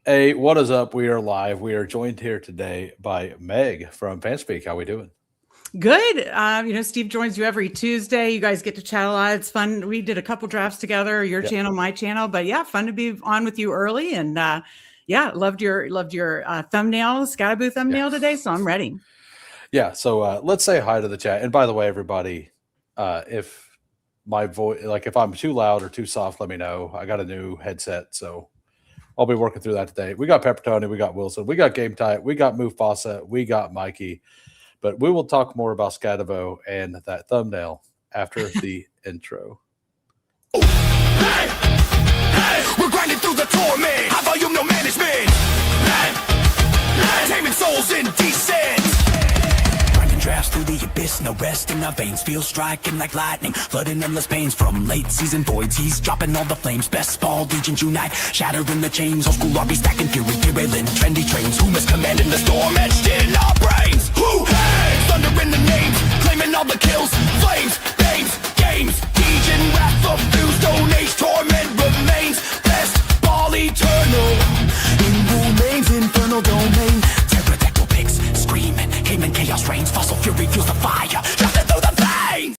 Hey, what is up? We are live. We are joined here today by Meg from Fanspeak. How we doing? Good. Steve joins you every Tuesday. You guys get to chat a lot. It's fun. We did a couple drafts together, your channel, my channel, but yeah, fun to be on with you early. And loved your thumbnail, Scatterboo thumbnail today. So I'm ready. Yeah. So let's say hi to the chat. And by the way, everybody, if my voice, like if I'm too loud or too soft, let me know. I got a new headset, so I'll be working through that today. We got Pepper Tony, we got Wilson, we got Game Tight, we got Mufasa, we got Mikey. But we will talk more about Scatterbo and that thumbnail after the intro. Hey, we're grinding through the torment. High volume, no management. Taming souls indecent. Grinding drafts through the abyss, no rest in our veins. Feel striking like lightning, flooding endless pains from late season voids. He's dropping all the flames. Bestball Degens unite, shattering the chains. Old school RB stacking fury, derailing trendy trains. Who is commanding the storm etched in our brains? Who? Thunder in the names, claiming all the kills, flames, names, games, Degen, wrath of fuse, stone age, torment remains, best ball eternal, in remains, infernal domain, pterodactyl pigs, screaming, Cayman chaos reigns, fossil fury fuels the fire, drafted through the veins.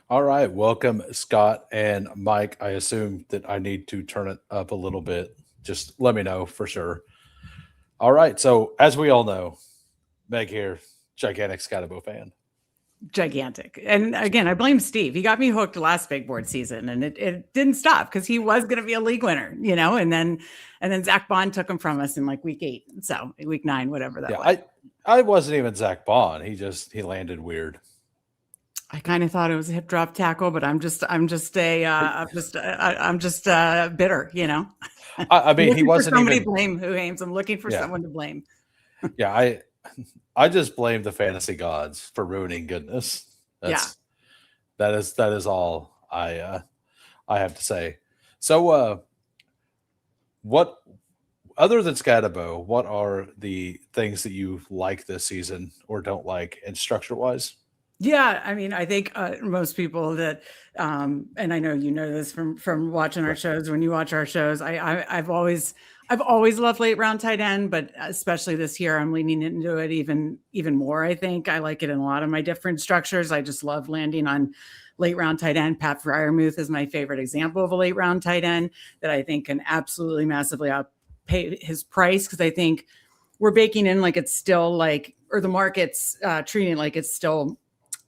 All right, welcome Scott and Mike. I assume that I need to turn it up a little bit. Just let me know for sure. All right, so as we all know, Meg here, gigantic Scatterbo fan. Gigantic. And again, I blame Steve. He got me hooked last big board season, and it didn't stop because he was going to be a league winner, and then Zach Bond took him from us in like week 8. So week 9, whatever that was. I wasn't even Zach Bond. He landed weird. I kind of thought it was a hip drop tackle, but I'm just bitter, I mean, he wasn't somebody even blame who aims. I'm looking for someone to blame. Yeah, I just blame the fantasy gods for ruining goodness. That is all I have to say. So, what other than Scatterbo, what are the things that you like this season or don't like, and structure wise? Yeah, I mean, I think most people that, and I know you know this from watching our shows. When you watch our shows, I've always loved late round tight end, but especially this year, I'm leaning into it even more. I think I like it in a lot of my different structures. I just love landing on late round tight end. Pat Fryermuth is my favorite example of a late round tight end that I think can absolutely massively outpay his price, because I think we're baking in like it's still or the market's treating like it's still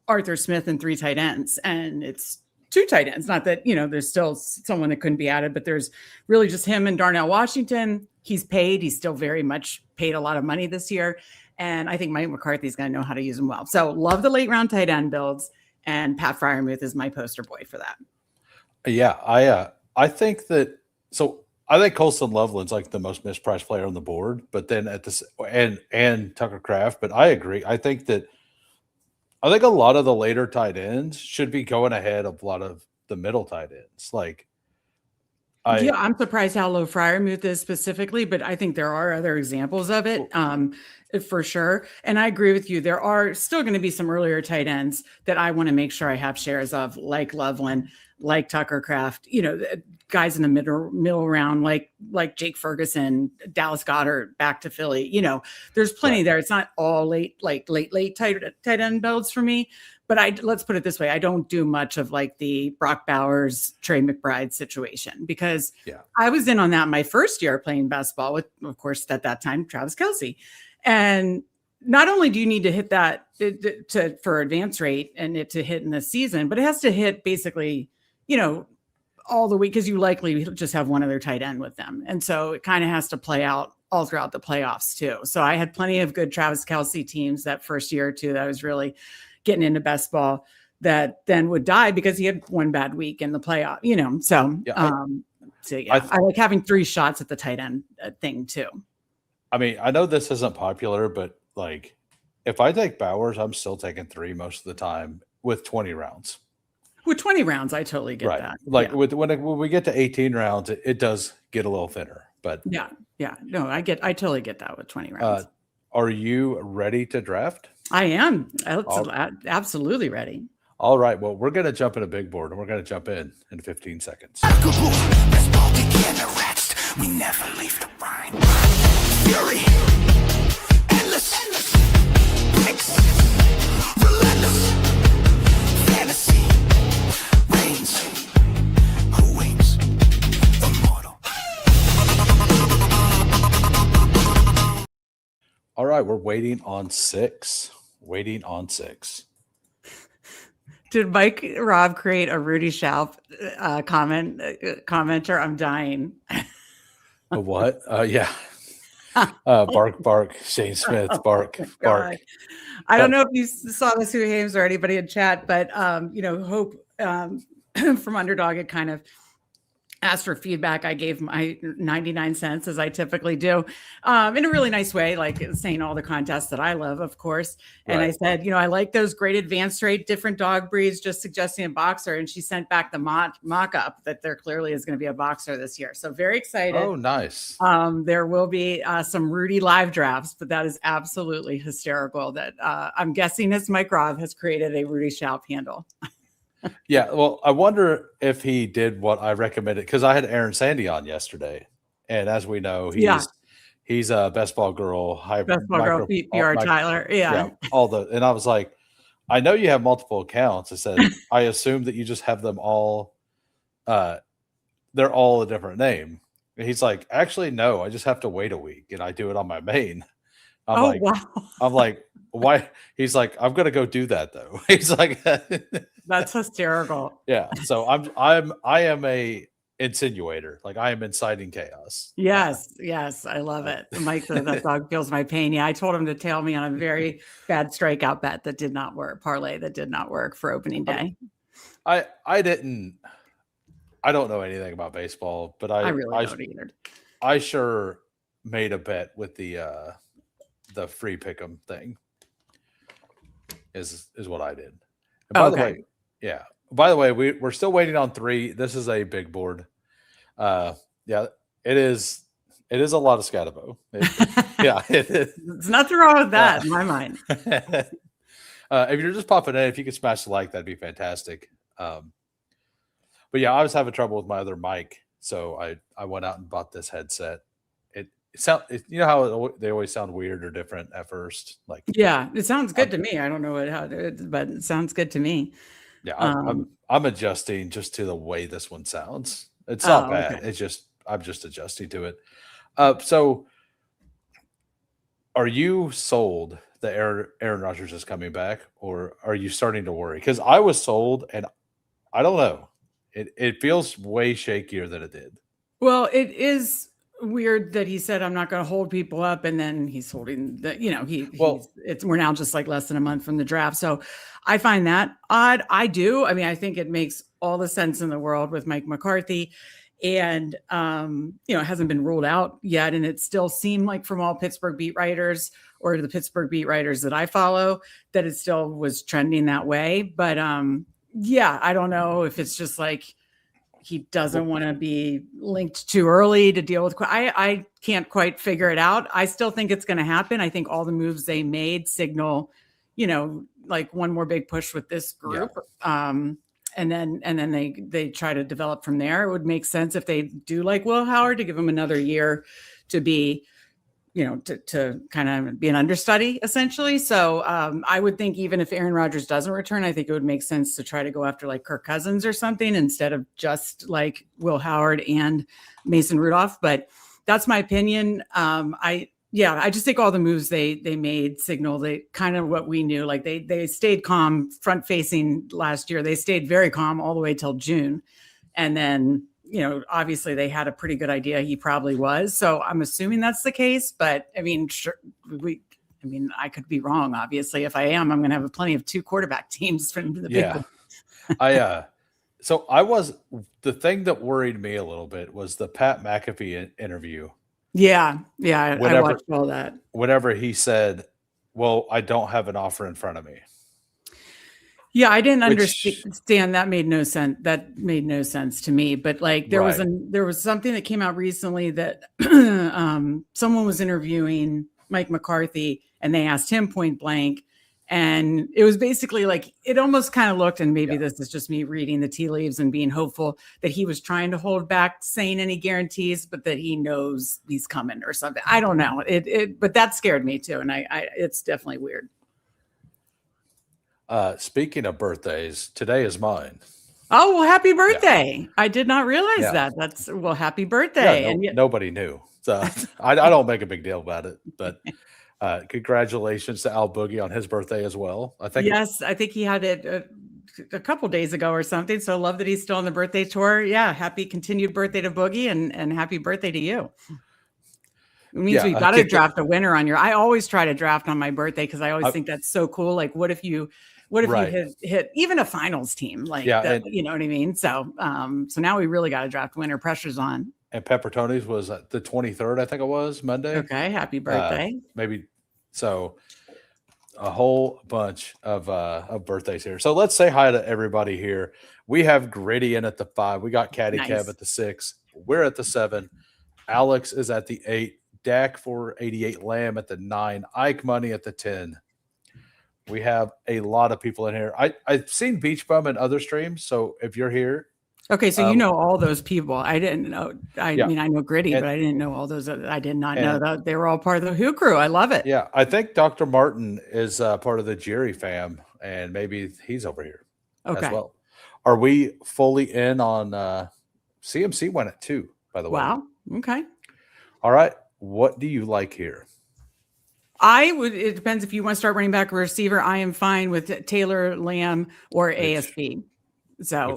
Arthur Smith and 3 tight ends, and it's 2 tight ends. Not that, there's still someone that couldn't be added, but there's really just him and Darnell Washington. He's paid. He's still very much paid a lot of money this year. And I think Mike McCarthy's going to know how to use him well. So love the late round tight end builds, and Pat Fryermuth is my poster boy for that. Yeah, I think that, so I think Colson Loveland's like the most mispriced player on the board, but then at this and Tucker Kraft, but I agree. I think a lot of the later tight ends should be going ahead of a lot of the middle tight ends. I'm surprised how low Fryermuth is specifically, but I think there are other examples of it for sure. And I agree with you. There are still going to be some earlier tight ends that I want to make sure I have shares of, like Loveland, like Tucker Kraft, guys in the middle round, like Jake Ferguson, Dallas Goedert back to Philly. There's plenty there. It's not all late tight end builds for me. But let's put it this way. I don't do much of like the Brock Bowers, Trey McBride situation, because I was in on that my first year playing best ball with, of course, at that time, Travis Kelce. And not only do you need to hit that for advance rate and it to hit in the season, but it has to hit basically, all the week, because you likely just have one other tight end with them. And so it kind of has to play out all throughout the playoffs too. So I had plenty of good Travis Kelce teams that first year or two that I was really getting into best ball that then would die because he had one bad week in the playoff, I like having 3 shots at the tight end thing too. I mean, I know this isn't popular, but like if I take Bowers, I'm still taking 3 most of the time with 20 rounds. With 20 rounds, I totally get that. Like when we get to 18 rounds, it does get a little thinner. But yeah. No, I totally get that with 20 rounds. Are you ready to draft? I am. Absolutely ready. All right. Well, we're going to jump in a big board, and we're going to jump in 15 seconds. We never leave the right, we're waiting on 6. Waiting on 6. Did Mike Rob create a Rudy Shoup commenter? I'm dying. A what? Yeah. Bark, bark. Shane Smith, bark, bark. I don't know if you saw this, Who Hames, or anybody in chat, but Hope from Underdog had kind of asked for feedback. I gave my 99 cents, as I typically do, in a really nice way, like saying all the contests that I love, of course. And I said, I like those great advanced rate, different dog breeds, just suggesting a boxer. And she sent back the mock-up that there clearly is going to be a boxer this year. So very excited. Oh, nice. There will be some Rudy live drafts, but that is absolutely hysterical that I'm guessing this Mike Rob has created a Rudy Shoup handle. Yeah, well, I wonder if he did what I recommended, because I had Aaron Sandy on yesterday, and as we know, he's a best ball girl, PR Tyler, and I was like, I know you have multiple accounts. I said, I assume that you just have them all, they're all a different name. And he's like, actually, no, I just have to wait a week, and I do it on my main. I'm like, why? He's like, I'm gonna go do that though. He's like, that's hysterical. Yeah. So I am a insinuator. Like, I am inciting chaos. Yes. I love it. Mike said that dog feels my pain. Yeah, I told him to tail me on a very bad strikeout bet that did not work, parlay that did not work for opening day. I don't know anything about baseball, but I really don't either. I sure made a bet with the free pick'em thing. Is what I did. And by the way, yeah. By the way, we're still waiting on 3. This is a big board. Yeah, it is a lot of Scatabo. There's nothing wrong with that in my mind. If you're just popping in, if you could smash the like, that'd be fantastic. But yeah, I was having trouble with my other mic, so I went out and bought this headset. You know how they always sound weird or different at first. Like, yeah, it sounds good to me. I don't know how to do it, but it sounds good to me. Yeah, I'm adjusting just to the way this one sounds. It's not bad. Okay. It's just I'm just adjusting to it. So, are you sold that Aaron Rodgers is coming back, or are you starting to worry? Because I was sold, and I don't know. It feels way shakier than it did. Well, it is weird that he said, I'm not going to hold people up, and then he's holding the, we're now just like less than a month from the draft. So I find that odd. I do. I mean, I think it makes all the sense in the world with Mike McCarthy, and it hasn't been ruled out yet. And it still seemed like from all Pittsburgh beat writers or the Pittsburgh beat writers that I follow, that it still was trending that way. But I don't know if it's just like, he doesn't want to be linked too early to deal with. I can't quite figure it out. I still think it's going to happen. I think all the moves they made signal, like one more big push with this group. Yeah. And then they try to develop from there. It would make sense if they do like Will Howard to give him another year to be, to kind of be an understudy essentially. So I would think even if Aaron Rodgers doesn't return, I think it would make sense to try to go after like Kirk Cousins or something instead of just like Will Howard and Mason Rudolph. But that's my opinion. I just think all the moves they made signal they kind of what we knew. Like they stayed calm front facing last year. They stayed very calm all the way till June. And then obviously they had a pretty good idea he probably was. So I'm assuming that's the case. But I mean, I could be wrong. Obviously, if I am, I'm going to have plenty of 2 quarterback teams from the big one. So the thing that worried me a little bit was the Pat McAfee interview. Yeah. I watched all that. Whenever he said, well, I don't have an offer in front of me. Yeah, I didn't understand. That made no sense. That made no sense to me. But like there was something that came out recently that someone was interviewing Mike McCarthy and they asked him point blank. And it was basically like, it almost kind of looked, and maybe this is just me reading the tea leaves and being hopeful, that he was trying to hold back saying any guarantees, but that he knows he's coming or something. I don't know. But that scared me too. And it's definitely weird. Speaking of birthdays, today is mine. Oh, well, happy birthday. Yeah. I did not realize that. Happy birthday. Yeah, nobody knew. So I don't make a big deal about it, but Congratulations to Al Boogie on his birthday as well. I think Yes, I think he had it a couple days ago or something. So I love that he's still on the birthday tour. Yeah, happy continued birthday to Boogie and happy birthday to you. It means we've got to draft a winner on your. I always try to draft on my birthday because I always think that's so cool. Like, what if you hit even a finals team? Like, that, you know what I mean? So, so now we really got to draft winner. Pressure's on. And Pepper Tony's was the 23rd, I think it was Monday. Okay, happy birthday. Maybe so. A whole bunch of birthdays here. So let's say hi to everybody here. We have Gritty in at the 5. We got Caddy Kev at the 6. We're at the 7. Alex is at the 8. Dak 488 Lamb at the 9. Ike Money at the 10. We have a lot of people in here. I've seen Beach Bum in other streams. So if you're here. Okay, so you know all those people. I didn't know. I mean, I know Gritty, but I didn't know all those. I did not know that they were all part of the Who crew. I love it. Yeah, I think Dr. Martin is part of the Jerry fam, and maybe he's over here as well. Are we fully in on CMC went at 2, by the way? Wow. Okay. All right. What do you like here? It depends if you want to start running back or receiver. I am fine with Taylor, Lamb, or ASB. So,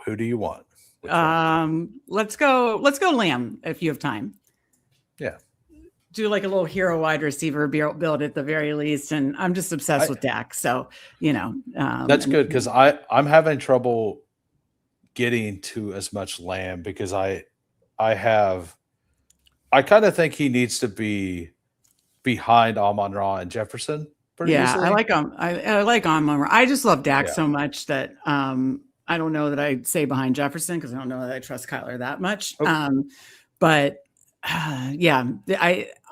who do you want? Let's go Lamb if you have time. Yeah. Do like a little hero wide receiver build at the very least. And I'm just obsessed with Dak. So, that's good because I'm having trouble getting to as much Lamb because I kind of think he needs to be behind Amon-Ra and Jefferson. Easily. I like him. I like Amon-Ra. I just love Dak so much that I don't know that I'd say behind Jefferson because I don't know that I trust Kyler that much. Okay. But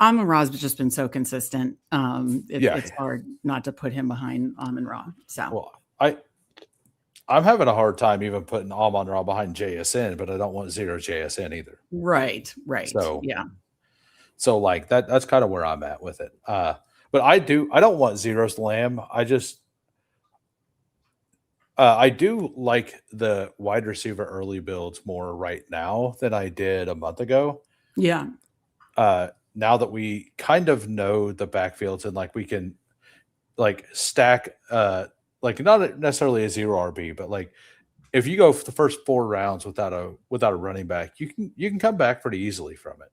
Amon-Ra's just been so consistent. It's hard not to put him behind Amon-Ra. So I'm having a hard time even putting Amon-Ra behind JSN, but I don't want 0 JSN either. Right. So like that's kind of where I'm at with it. But I don't want 0's Lamb. I do like the wide receiver early builds more right now than I did a month ago. Yeah. Now that we kind of know the backfields and like we can like stack like not necessarily a 0 RB, but like if you go for the first 4 rounds without a running back, you can come back pretty easily from it.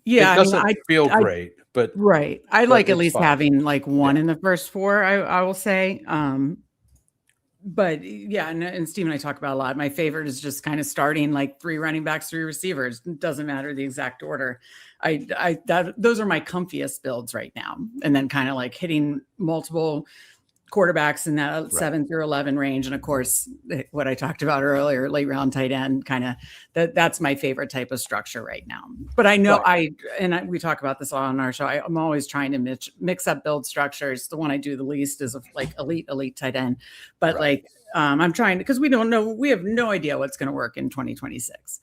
It doesn't feel great, but right. I like at least having like one in the first 4. I will say. But yeah, and Steve and I talk about a lot. My favorite is just kind of starting like 3 running backs, 3 receivers. It doesn't matter the exact order. Those are my comfiest builds right now. And then kind of like hitting multiple quarterbacks in that 7 through 11 range. And of course, what I talked about earlier, late round tight end, kind of that's my favorite type of structure right now. But I know we talk about this on our show. I'm always trying to mix up build structures. The one I do the least is like elite tight end. But I'm trying to, because we don't know, we have no idea what's going to work in 2026.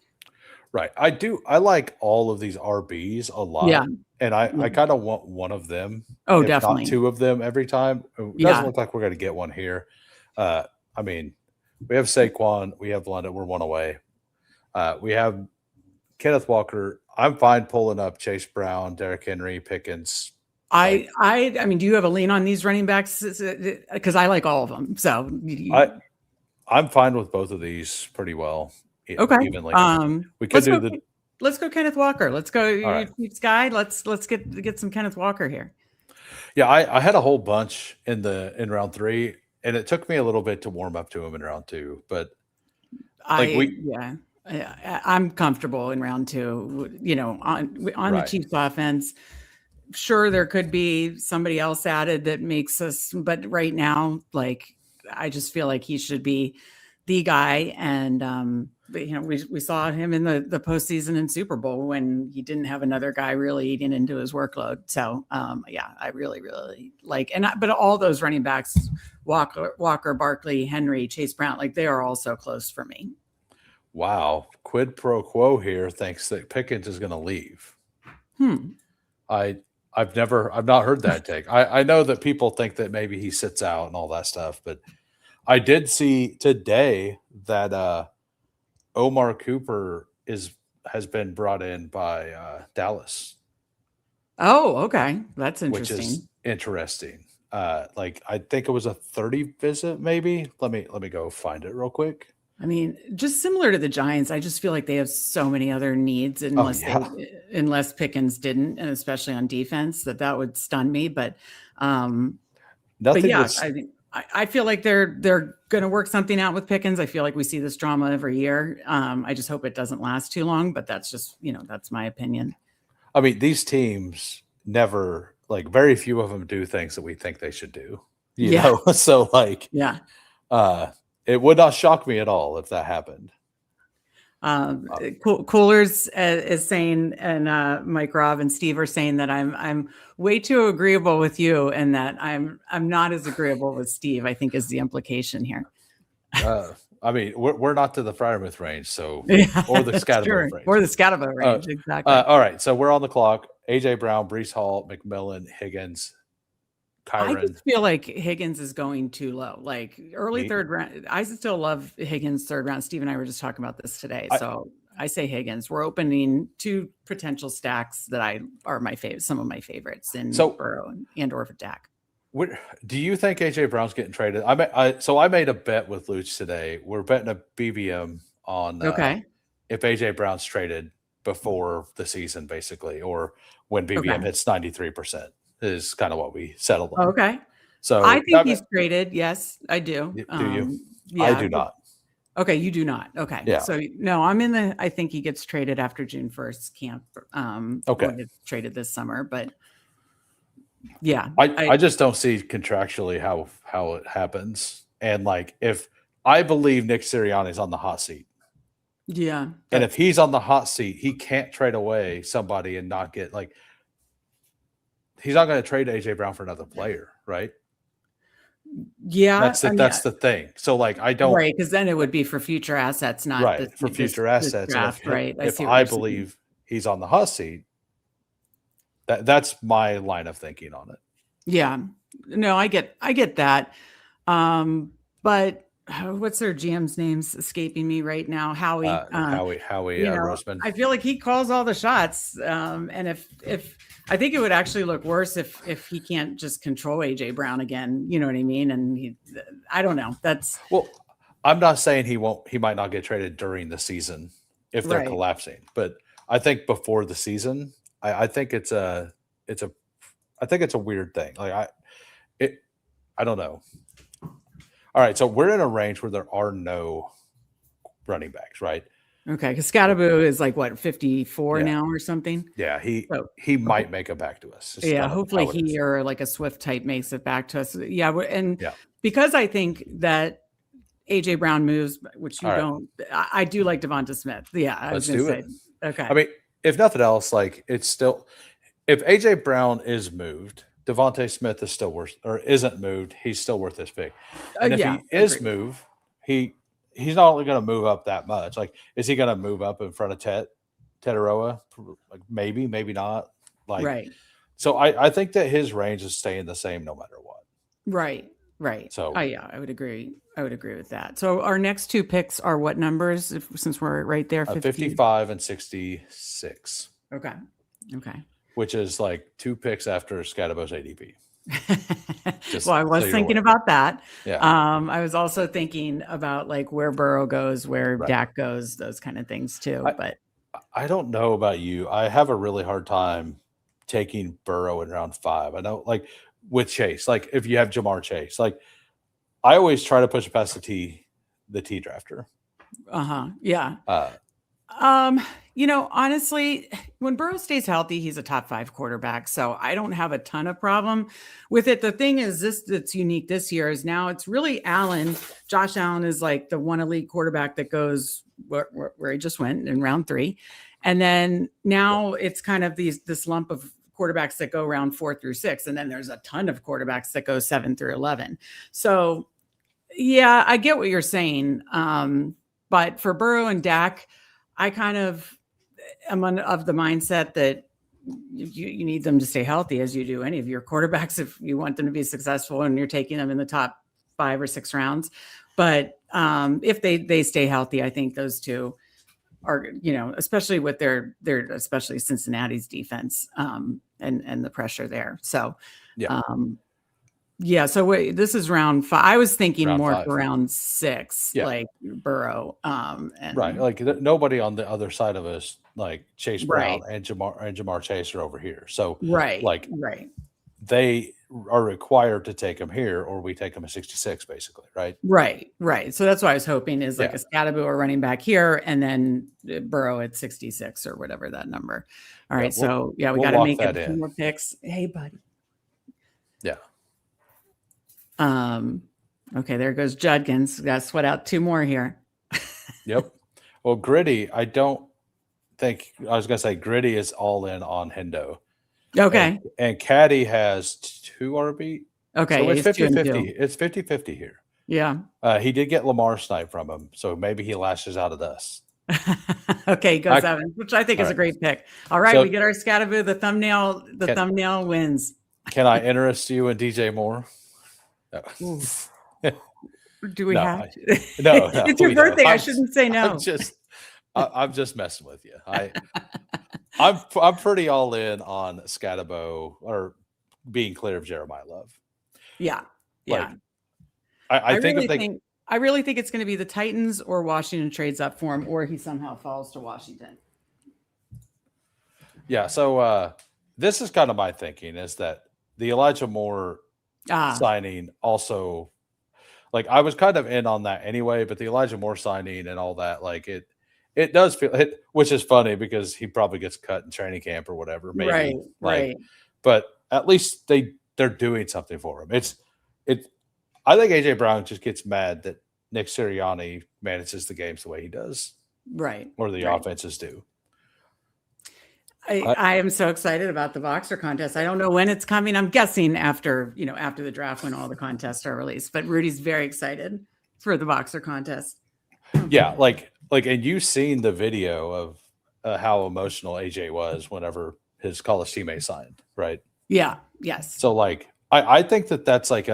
Right. I like all of these RBs a lot. Yeah. And I kind of want one of them. Oh, definitely. Not 2 of them every time. It doesn't look like we're going to get one here. I mean, we have Saquon. We have London. We're 1 away. We have Kenneth Walker. I'm fine pulling up Chase Brown, Derrick Henry, Pickens. I mean, do you have a lean on these running backs? Because I like all of them. So I'm fine with both of these pretty well. Okay. Evenly. We could let's go Kenneth Walker. Let's go Sky. Let's get some Kenneth Walker here. Yeah, I had a whole bunch in round 3, and it took me a little bit to warm up to him in round 2. But I'm comfortable in round 2. On the Chiefs offense. Sure, there could be somebody else added that makes us, but right now, like I just feel like he should be the guy. And we saw him in the postseason and Super Bowl when he didn't have another guy really eating into his workload. So I really, really like, but all those running backs, Walker, Barkley, Henry, Chase Brown, like they are all so close for me. Wow. Quid pro quo here thinks that Pickens is going to leave. I've not heard that take. I know that people think that maybe he sits out and all that stuff, but I did see today that Omar Cooper has been brought in by Dallas. Oh, okay. That's which interesting. is interesting. Like I think it was a 30 visit, maybe. Let me go find it real quick. I mean, just similar to the Giants, I just feel like they have so many other needs Oh yeah, unless Pickens didn't, and especially on defense, that would stun me. But nothing yeah, was. I feel like they're going to work something out with Pickens. I feel like we see this drama every year. I just hope it doesn't last too long, but that's just, that's my opinion. I mean, these teams never, like, very few of them do things that we think they should do. You Yeah. know, so like, Yeah. it would not shock me at all if that happened. Coolers is saying, and Mike, Rob, and Steve are saying that I'm way too agreeable with you, and that I'm not as agreeable with Steve, I think, is the implication here. I mean, we're not to the Fryermuth range, so Yeah, or the that's Scatterbo true. range. Or the Scatterbo range, exactly. All right, so we're on the clock. AJ Brown, Brees Hall, McMillan, Higgins, I Kyron. just feel like Higgins is going too low. Like early Me- third round. I still love Higgins third round. Steve and I were just talking about this today. So I say Higgins. We're opening two potential stacks that are my favorite, some of my favorites in Burrow and or for Dak. Do you think AJ Brown's getting traded? I made a bet with Luch today. We're betting a BBM on if AJ Brown's traded before the season, basically, or when BBM hits 93%. Is kind of what we settled on. Okay. So I think he's traded. Yes, I do. Do you? Yeah, I do not. Okay, you do not. Okay. Yeah. So no, I think he gets traded after June 1st camp. Okay. Or gets traded this summer, but yeah. I just don't see contractually how it happens. And like, if I believe Nick Sirianni's on the hot seat. Yeah. And if he's on the hot seat, he can't trade away somebody and not get like, he's not going to trade AJ Brown for another player, right? Yeah, that's the thing. So like, I don't, right, because then it would be for future assets, not for future assets. Draft, right? If I believe he's on the hot seat, that's my line of thinking on it. Yeah, no, I get that. But what's their GM's name's escaping me right now? Howie Roseman. I feel like he calls all the shots. And if I think it would actually look worse if he can't just control AJ Brown again, you know what I mean? And I don't know. I'm not saying he might not get traded during the season if they're collapsing, but I think before the season, I think it's a weird thing. Like I don't know. All right, so we're in a range where there are no running backs, right? Okay, because Scatterbo is like what 54 now or something. Yeah, he might make it back to us. Yeah, hopefully he or like a Swift type makes it back to us. Yeah, because I think that AJ Brown moves, which you don't. I do like Devonta Smith. Yeah, I was going to say. Okay. I mean, if nothing else, like it's still, if AJ Brown is moved, Devonta Smith is still worth, or isn't moved, he's still worth this pick. And if he is moved, he's not only going to move up that much. Like, is he going to move up in front of Tetaroa? Like maybe not. Like, right. So I think that his range is staying the same no matter what. Right. So I would agree. I would agree with that. So our next two picks are what numbers? Since we're right there, 55 and 66. Okay. Which is like two picks after Scatterbo's ADP. Well, I was thinking about that. Yeah. I was also thinking about like where Burrow goes, where Dak goes, those kind of things too. But I don't know about you. I have a really hard time taking Burrow in round 5. I know, like with Chase, like if you have Jamar Chase, like I always try to push it past the T drafter. Yeah. Honestly, when Burrow stays healthy, he's a top 5 quarterback. So I don't have a ton of problem with it. The thing is that's unique this year is now it's really Allen. Josh Allen is like the one elite quarterback that goes where he just went in round 3. And then now it's kind of this lump of quarterbacks that go round 4 through 6. And then there's a ton of quarterbacks that go 7 through 11. So yeah, I get what you're saying. But for Burrow and Dak, I kind of am of the mindset that you need them to stay healthy, as you do any of your quarterbacks if you want them to be successful and you're taking them in the top 5 or 6 rounds. But if they stay healthy, I think those two are, especially with their especially Cincinnati's defense, and the pressure there. So, Yeah. yeah. So this is round 5. I was thinking Round more 5. for round 6, Yeah. like Burrow. And Right. Like nobody on the other side of us, like Chase Brown Right. and Jamar Chase are over here. So Right. like Right. they are required to take him here, or we take him at 66, basically. Right. Right. Right. So that's what I was hoping is like Yeah. a Scadaboo or running back here, and then Burrow at 66 or whatever that number. All right. So we we'll got to lock make that it a few in. more picks. Hey, buddy. Yeah. Okay, there goes Judkins. Got to sweat out 2 more here. Yep. Well, Gritty, I don't think I was gonna say Gritty is all in on Hendo. Okay. And Caddy has 2 RB. Okay. So it's he's 2 and 2. 50-50. It's 50-50 here. Yeah. He did get Lamar snipe from him, so maybe he lashes out at us. Okay, goes Evans, which I think is a great pick. All right, So- we get our Scadaboo. The thumbnail wins. Can I interest you in DJ Moore? No. Do we No, have to? No, It's your we don't. birthday. I shouldn't say no. I'm just messing with you. I'm pretty all in on Scadaboo or being clear of Jeremiah Love. Yeah. Yeah. Like, I really think it's going to be the Titans or Washington trades up for him, or he somehow falls to Washington. Yeah. So this is kind of my thinking is that the Elijah Moore signing also, like I was kind of in on that anyway, but the Elijah Moore signing and all that, like it does feel it, which is funny because he probably gets cut in training camp or whatever. Maybe. Right. But at least they're doing something for him. I think AJ Brown just gets mad that Nick Sirianni manages the games the way he does. Right. Or the offenses do. I am so excited about the Boxer contest. I don't know when it's coming. I'm guessing after the draft when all the contests are released. But Rudy's very excited for the Boxer contest. Yeah, like and you've seen the video of how emotional AJ was whenever his college teammate signed, right? Yeah. Yes. So like I think that's like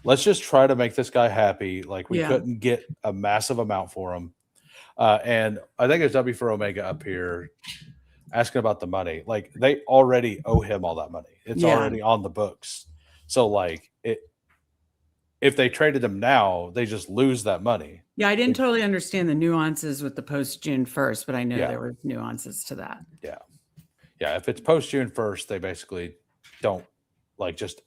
let's just try to make this guy happy. Like we couldn't get a massive amount for him. And I think there's W for Omega up here asking about the money. Like they already owe him all that money. It's already on the books. So like if they traded him now, they just lose that money. Yeah, I didn't totally understand the nuances with the post June 1st, but I know there were nuances to that. Yeah. Yeah. If it's post June 1st, they basically don't like just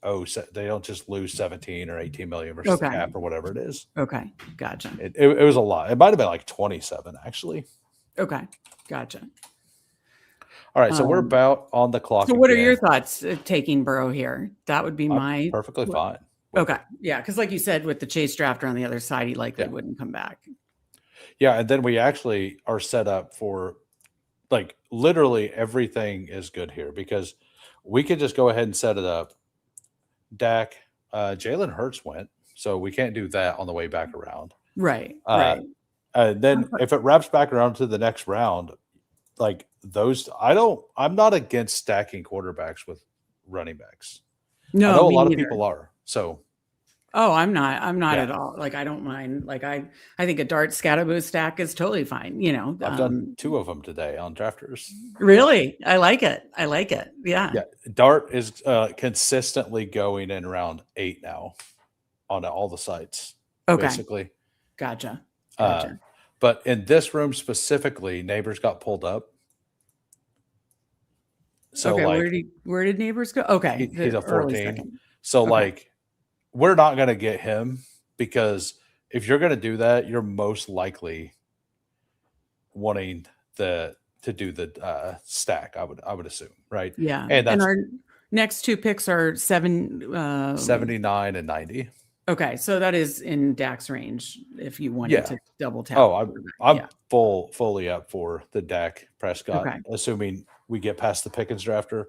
they don't just lose 17 or 18 million versus the cap or whatever it is. Okay. Gotcha. It was a lot. It might have been like 27 actually. Okay. Gotcha. All right. So we're about on the clock. So what are your thoughts taking Burrow here? That would be my perfectly fine. Okay. Yeah. Cause like you said, with the Chase drafter on the other side, he likely wouldn't come back. Yeah. And then we actually are set up for like literally everything is good here because we could just go ahead and set it up. Dak, Jalen Hurts went, so we can't do that on the way back around. Right. And then if it wraps back around to the next round, like those, I'm not against stacking quarterbacks with running backs. No, I know a lot of people are. So I'm not at all. Like I don't mind. Like I think a Dart Scadaboo stack is totally fine. I've done 2 of them today on drafters. Really? I like it. Yeah. Yeah. Dart is consistently going in around 8 now on all the sites. Okay. Basically. Gotcha. But in this room specifically, Neighbors got pulled up. So where did Neighbors go? Okay. He's a 14. So we're not going to get him because if you're going to do that, you're most likely wanting to do the stack. I would assume, right? Yeah. And our next 2 picks are 79 and 90. Okay, so that is in Dak's range if you wanted to double tap. Oh, I'm fully up for the Dak Prescott, assuming we get past the Pickens drafter.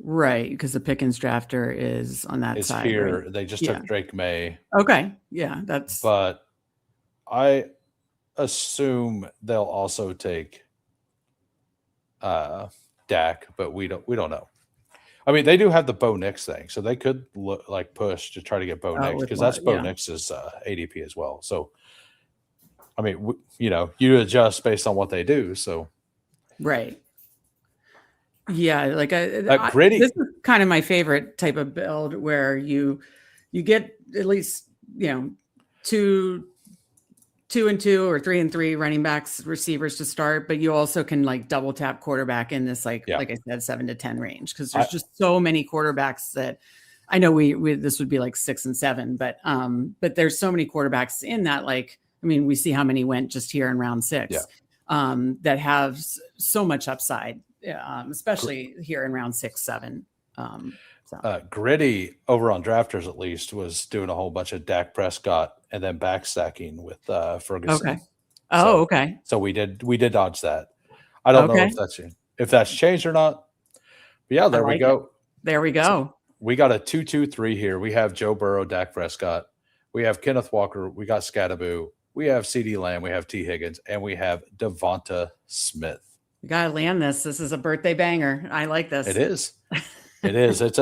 Right, because the Pickens drafter is on that side. Here. Right? They just took Drake May. Okay, yeah, that's. But I assume they'll also take Dak, but we don't know. I mean, they do have the Bo Nix thing, so they could push to try to get Bo Nix because that's Bo Nix's ADP as well. So I mean, you adjust based on what they do. So Right. Yeah, like Gritty. this is kind of my favorite type of build where you get at least two and two or 3 and 3 running backs, receivers to start, but you also can like double tap quarterback in this like I said 7 to 10 range because there's just so many quarterbacks that I know we this would be like 6 and 7, but there's so many quarterbacks in that we see how many went just here in round 6 that have so much upside. Especially here in round 6, 7. Gritty over on Drafters at least was doing a whole bunch of Dak Prescott and then backstacking with Ferguson. Okay. Oh, okay. So we did dodge that. I don't know if that's changed or not. But yeah, there we go. There we go. So we got a 2-2-3 here. We have Joe Burrow, Dak Prescott. We have Kenneth Walker. We got Scattaboo. We have CeeDee Lamb. We have T. Higgins, and we have Devonta Smith. You gotta land this. This is a birthday banger. I like this. It is. It is. It's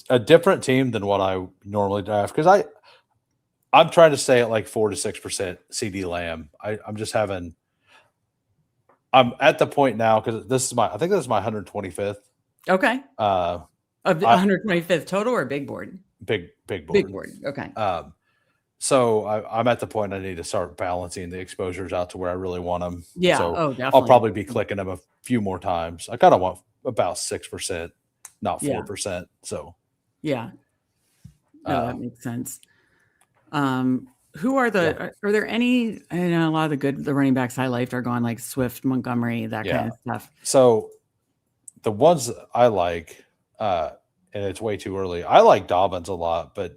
a different team than what I normally draft because I'm trying to stay at like 4 to 6% CeeDee Lamb. I'm at the point now because I think this is my 125th. Okay. Of the 125th total or big board? Big board. Big board. Okay. So I'm at the point I need to start balancing the exposures out to where I really want them. Yeah. So definitely. I'll probably be clicking them a few more times. I kind of want about 6%, not 4%. So yeah. No, that makes sense. Who are are there any? I know a lot of the running backs I liked are gone, like Swift, Montgomery, that kind of stuff. So the ones that I like, and it's way too early. I like Dobbins a lot, but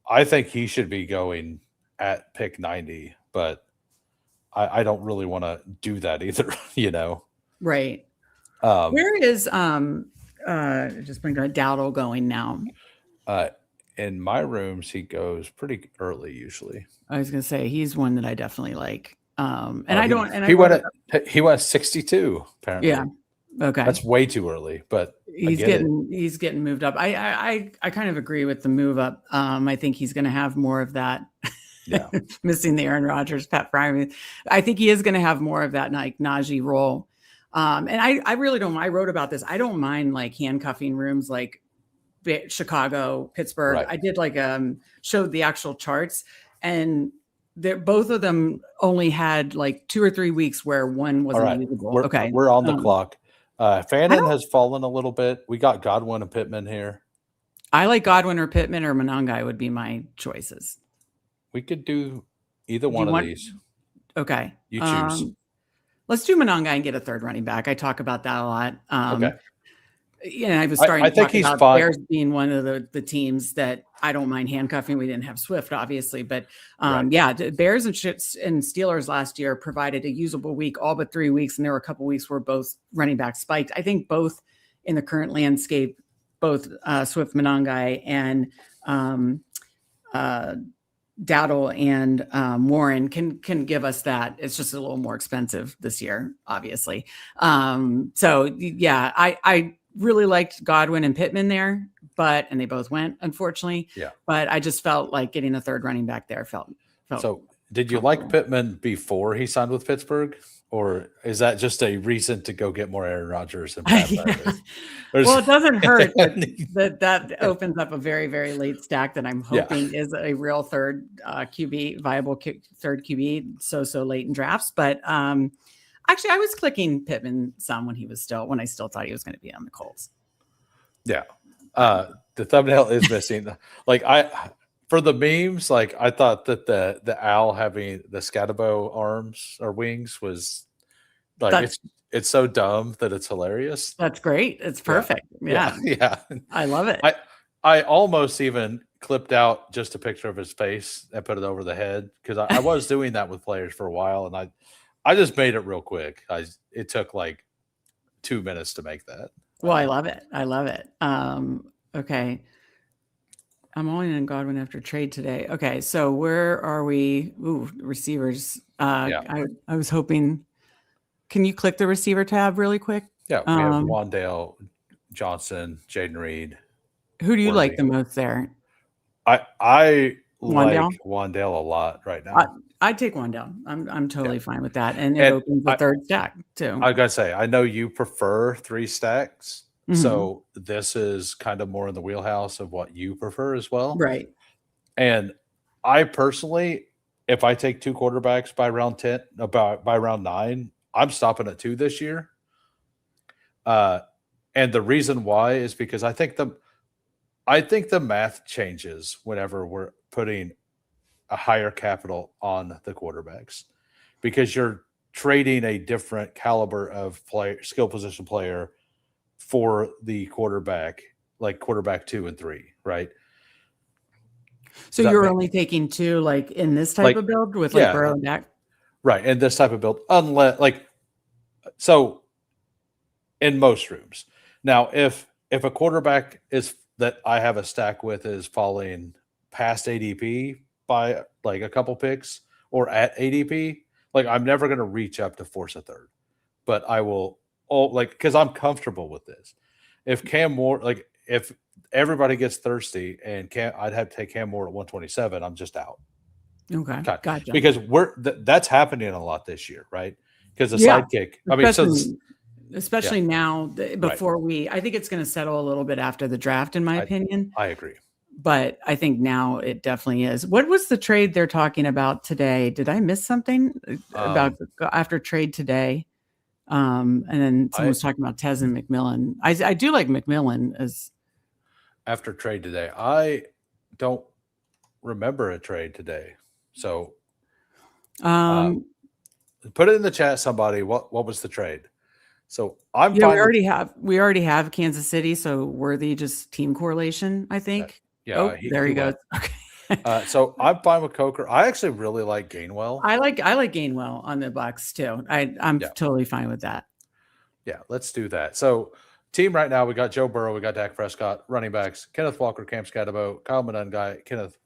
I think he should be going at pick 90, but I don't really want to do that either, Right. Where is just bring Dowdle going now? In my rooms, he goes pretty early usually. I was gonna say he's one that I definitely like. He went 62 apparently. Yeah. Okay. That's way too early, but he's getting moved up. I kind of agree with the move up. I think he's going to have more of that. Yeah. Missing the Aaron Rodgers, Pat Fryer. I think he is going to have more of that like Najee role. And I really don't. I wrote about this. I don't mind like handcuffing rooms like Chicago, Pittsburgh. Right. I did showed the actual charts, and both of them only had like 2 or 3 weeks where one wasn't usable. We're on the clock. Fannin has fallen a little bit. We got Godwin and Pittman here. I like Godwin or Pittman or Monangai would be my choices. We could do either one of these. Okay. You choose. Let's do Monangai and get a third running back. I talk about that a lot. Okay. I was starting I think he's about fine. Bears being one of the teams that I don't mind handcuffing. We didn't have Swift, obviously, but the Bears and Steelers last year provided a usable week, all but 3 weeks, and there were a couple weeks where both running backs spiked. I think both in the current landscape, both Swift, Monangai, and Dowdle and Warren can give us that. It's just a little more expensive this year, obviously. I really liked Godwin and Pittman there, and they both went, unfortunately. Yeah. But I just felt like getting a third running back there felt. So did you like Pittman before he signed with Pittsburgh? Or is that just a reason to go get more Aaron Rodgers? And Well, it doesn't hurt that opens up a very, very late stack that I'm hoping is a real third QB, viable third QB so late in drafts. But actually, I was clicking Pittman some when I still thought he was going to be on the Colts. Yeah. The thumbnail is missing. For the memes, I thought that the owl having the Scatabo arms or wings was it's so dumb that it's hilarious. That's great. It's perfect. Yeah. I love it. I almost even clipped out just a picture of his face and put it over the head because I was doing that with players for a while, and I just made it real quick. It took like 2 minutes to make that. Well, I love it. Okay. I'm only in Godwin after trade today. Okay, so where are we? Ooh, receivers. I was hoping. Can you click the receiver tab really quick? Yeah, we have Wandale, Johnson, Jaden Reed. Who do you like the most there? I Wandale? like Wandale a lot right I, now. I'd take Wandale. I'm totally fine with that, and it And opens the third stack too. I gotta say, I know you prefer 3 stacks, Mhm. so this is kind of more in the wheelhouse of what you prefer as well. Right. And I personally, if I take 2 quarterbacks by round 10, about by round 9, I'm stopping at 2 this year. And the reason why is because I think the math changes whenever we're putting a higher capital on the quarterbacks, because you're trading a different caliber of player, skill position player for the quarterback, like quarterback 2 and 3, right? So Does that you're make only taking 2, like in this type like of build with like yeah, Burrow and Dak? right? And this type of build, unless like so in most rooms. Now, if a quarterback is that I have a stack with is falling past ADP by like a couple picks or at ADP, like I'm never going to reach up to force a third, but I will like because I'm comfortable with this. If Cam Moore, like if everybody gets thirsty and I'd have to take Cam Moore at 127, I'm just out. Okay, Okay. gotcha. Because that's happening a lot this year, right? Because the Yeah, sidekick, I mean, so especially now before I think it's going to settle a little bit after the draft, in my opinion. I agree. But I think now it definitely is. What was the trade they're talking about today? Did I miss something about after trade today? And then someone was talking about Tez and McMillan. I do like McMillan as after trade today. I don't remember a trade today. So put it in the chat, somebody. What was the trade? So I'm yeah, fine. We already have Kansas City, so worthy just team correlation, I think. Yeah, there he goes. Okay. So I'm fine with Coker. I actually really like Gainwell. I like Gainwell on the Bucks too. I'm totally fine with that. Yeah, let's do that. So team right now, we got Joe Burrow, we got Dak Prescott, running backs, Kenneth Walker, Cam Scatterbo, Kyle Monangai, Kenneth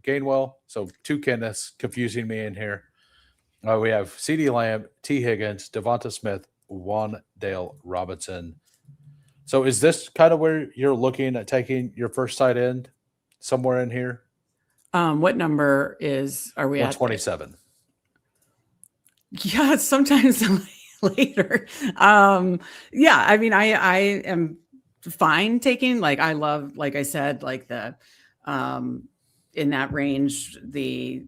Gainwell. So 2 Kenneths confusing me in here. We have CeeDee Lamb, T. Higgins, Devonta Smith, Wandale Robinson. So is this kind of where you're looking at taking your first tight end somewhere in here? What number are we 127. at? Yeah, sometimes later. Yeah, I mean, I am fine taking, like, I love, like I said, like the in that range, the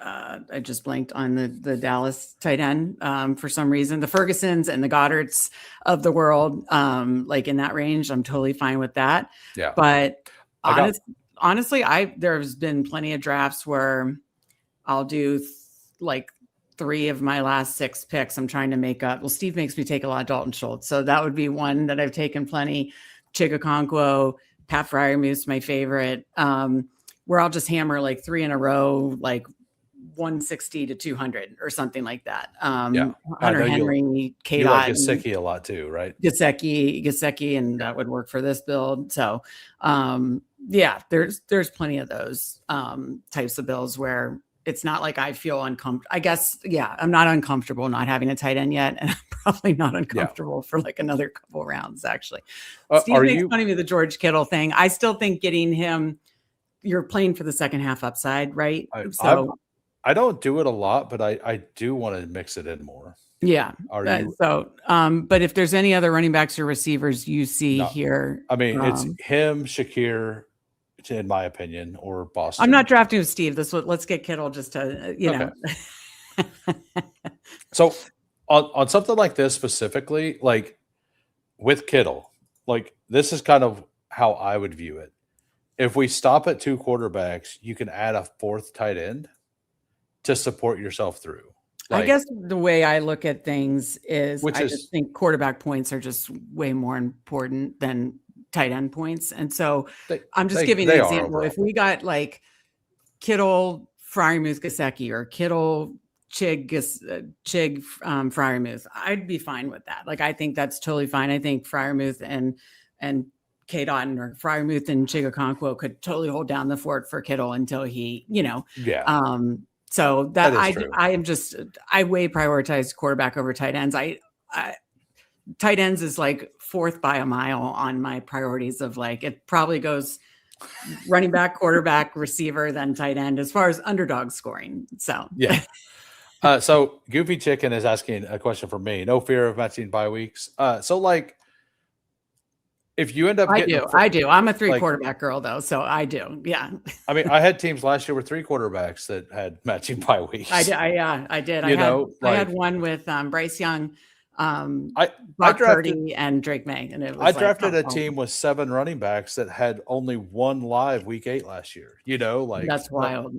I just blanked on the Dallas tight end for some reason. The Fergusons and the Goddards of the world, like in that range, I'm totally fine with that. Yeah. But honestly, there's been plenty of drafts where I'll do like 3 of my last 6 picks. I'm trying to make up. Well, Steve makes me take a lot of Dalton Schultz, so that would be one that I've taken plenty. Chigakonkwo, Pat Fryermuth, my favorite. Where I'll just hammer like 3 in a row, like 160 to 200 or something like that. Hunter Henry, K. You like Gesicki a lot too, right? Gesicki, and that would work for this build. So, yeah, there's plenty of those types of builds where it's not like I feel uncomfortable. I guess, yeah, I'm not uncomfortable not having a tight end yet, and I'm probably not uncomfortable for like another couple rounds. Actually, Steve makes fun of me the George Kittle thing. I still think getting him. You're playing for the second half upside, right? I don't do it a lot, but I do want to mix it in more. Yeah. But if there's any other running backs or receivers you see here, I mean, it's him, Shakir, in my opinion, or Boston. I'm not drafting with Steve. Let's get Kittle just to, know. So on something like this specifically, like with Kittle, like this is kind of how I would view it. If we stop at 2 quarterbacks, you can add a 4th tight end to support yourself through. I guess the way I look at things is I just think quarterback points are just way more important than tight end points. And so I'm just giving an example. If we got like Kittle, Fryermuth, Gesicki, or Kittle, Chig, Fryermuth, I'd be fine with that. Like, I think that's totally fine. I think Fryermuth and K. Dotton or Fryermuth and Chigakonkwo could totally hold down the fort for Kittle until he, so that I way prioritize quarterback over tight ends. Tight ends is like 4th by a mile on my priorities of like, it probably goes running back, quarterback, receiver, then tight end as far as underdog scoring. So Yeah. So Goofy Chicken is asking a question for me. No fear of matching bye weeks. So like, if you end up getting, I do. I'm a 3 like, quarterback girl though, so I do. Yeah, I mean, I had teams last year with 3 quarterbacks that had matching bye weeks. I did. I did. You know, I had like, one with Bryce Young, I Brock drafted Purdy, and Drake May, and it was I drafted a oh, team with 7 running backs that had only 1 live week 8 last year. You know, like, that's wild.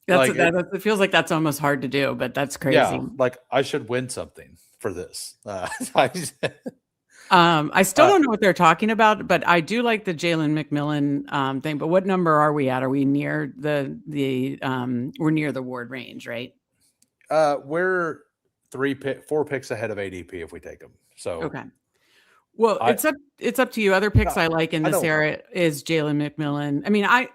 like It feels like that's almost hard to do, but that's yeah, crazy. like I should win something for this. I still don't know what they're talking about, but I do like the Jalen McMillan thing. But what number are we at? Are we near the we're near the Ward range, right? We're 4 picks ahead of ADP if we take them. So Okay. Well, it's up to you. Other picks I like in this area is Jalen McMillan. I mean, I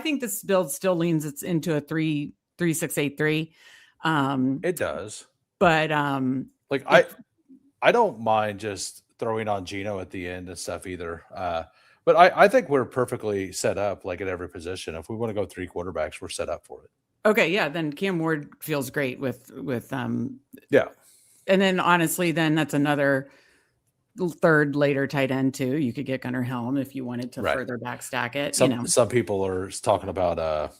think this build still leans it's into a 3-6-8-3. It does. But like I don't mind just throwing on Geno at the end and stuff either. But I think we're perfectly set up like at every position. If we want to go 3 quarterbacks, we're set up for it. Okay, yeah, then Cam Ward feels great with yeah. And then honestly, then that's another third later tight end too. You could get Gunnar Helm if you wanted to further backstack it. Some people are talking about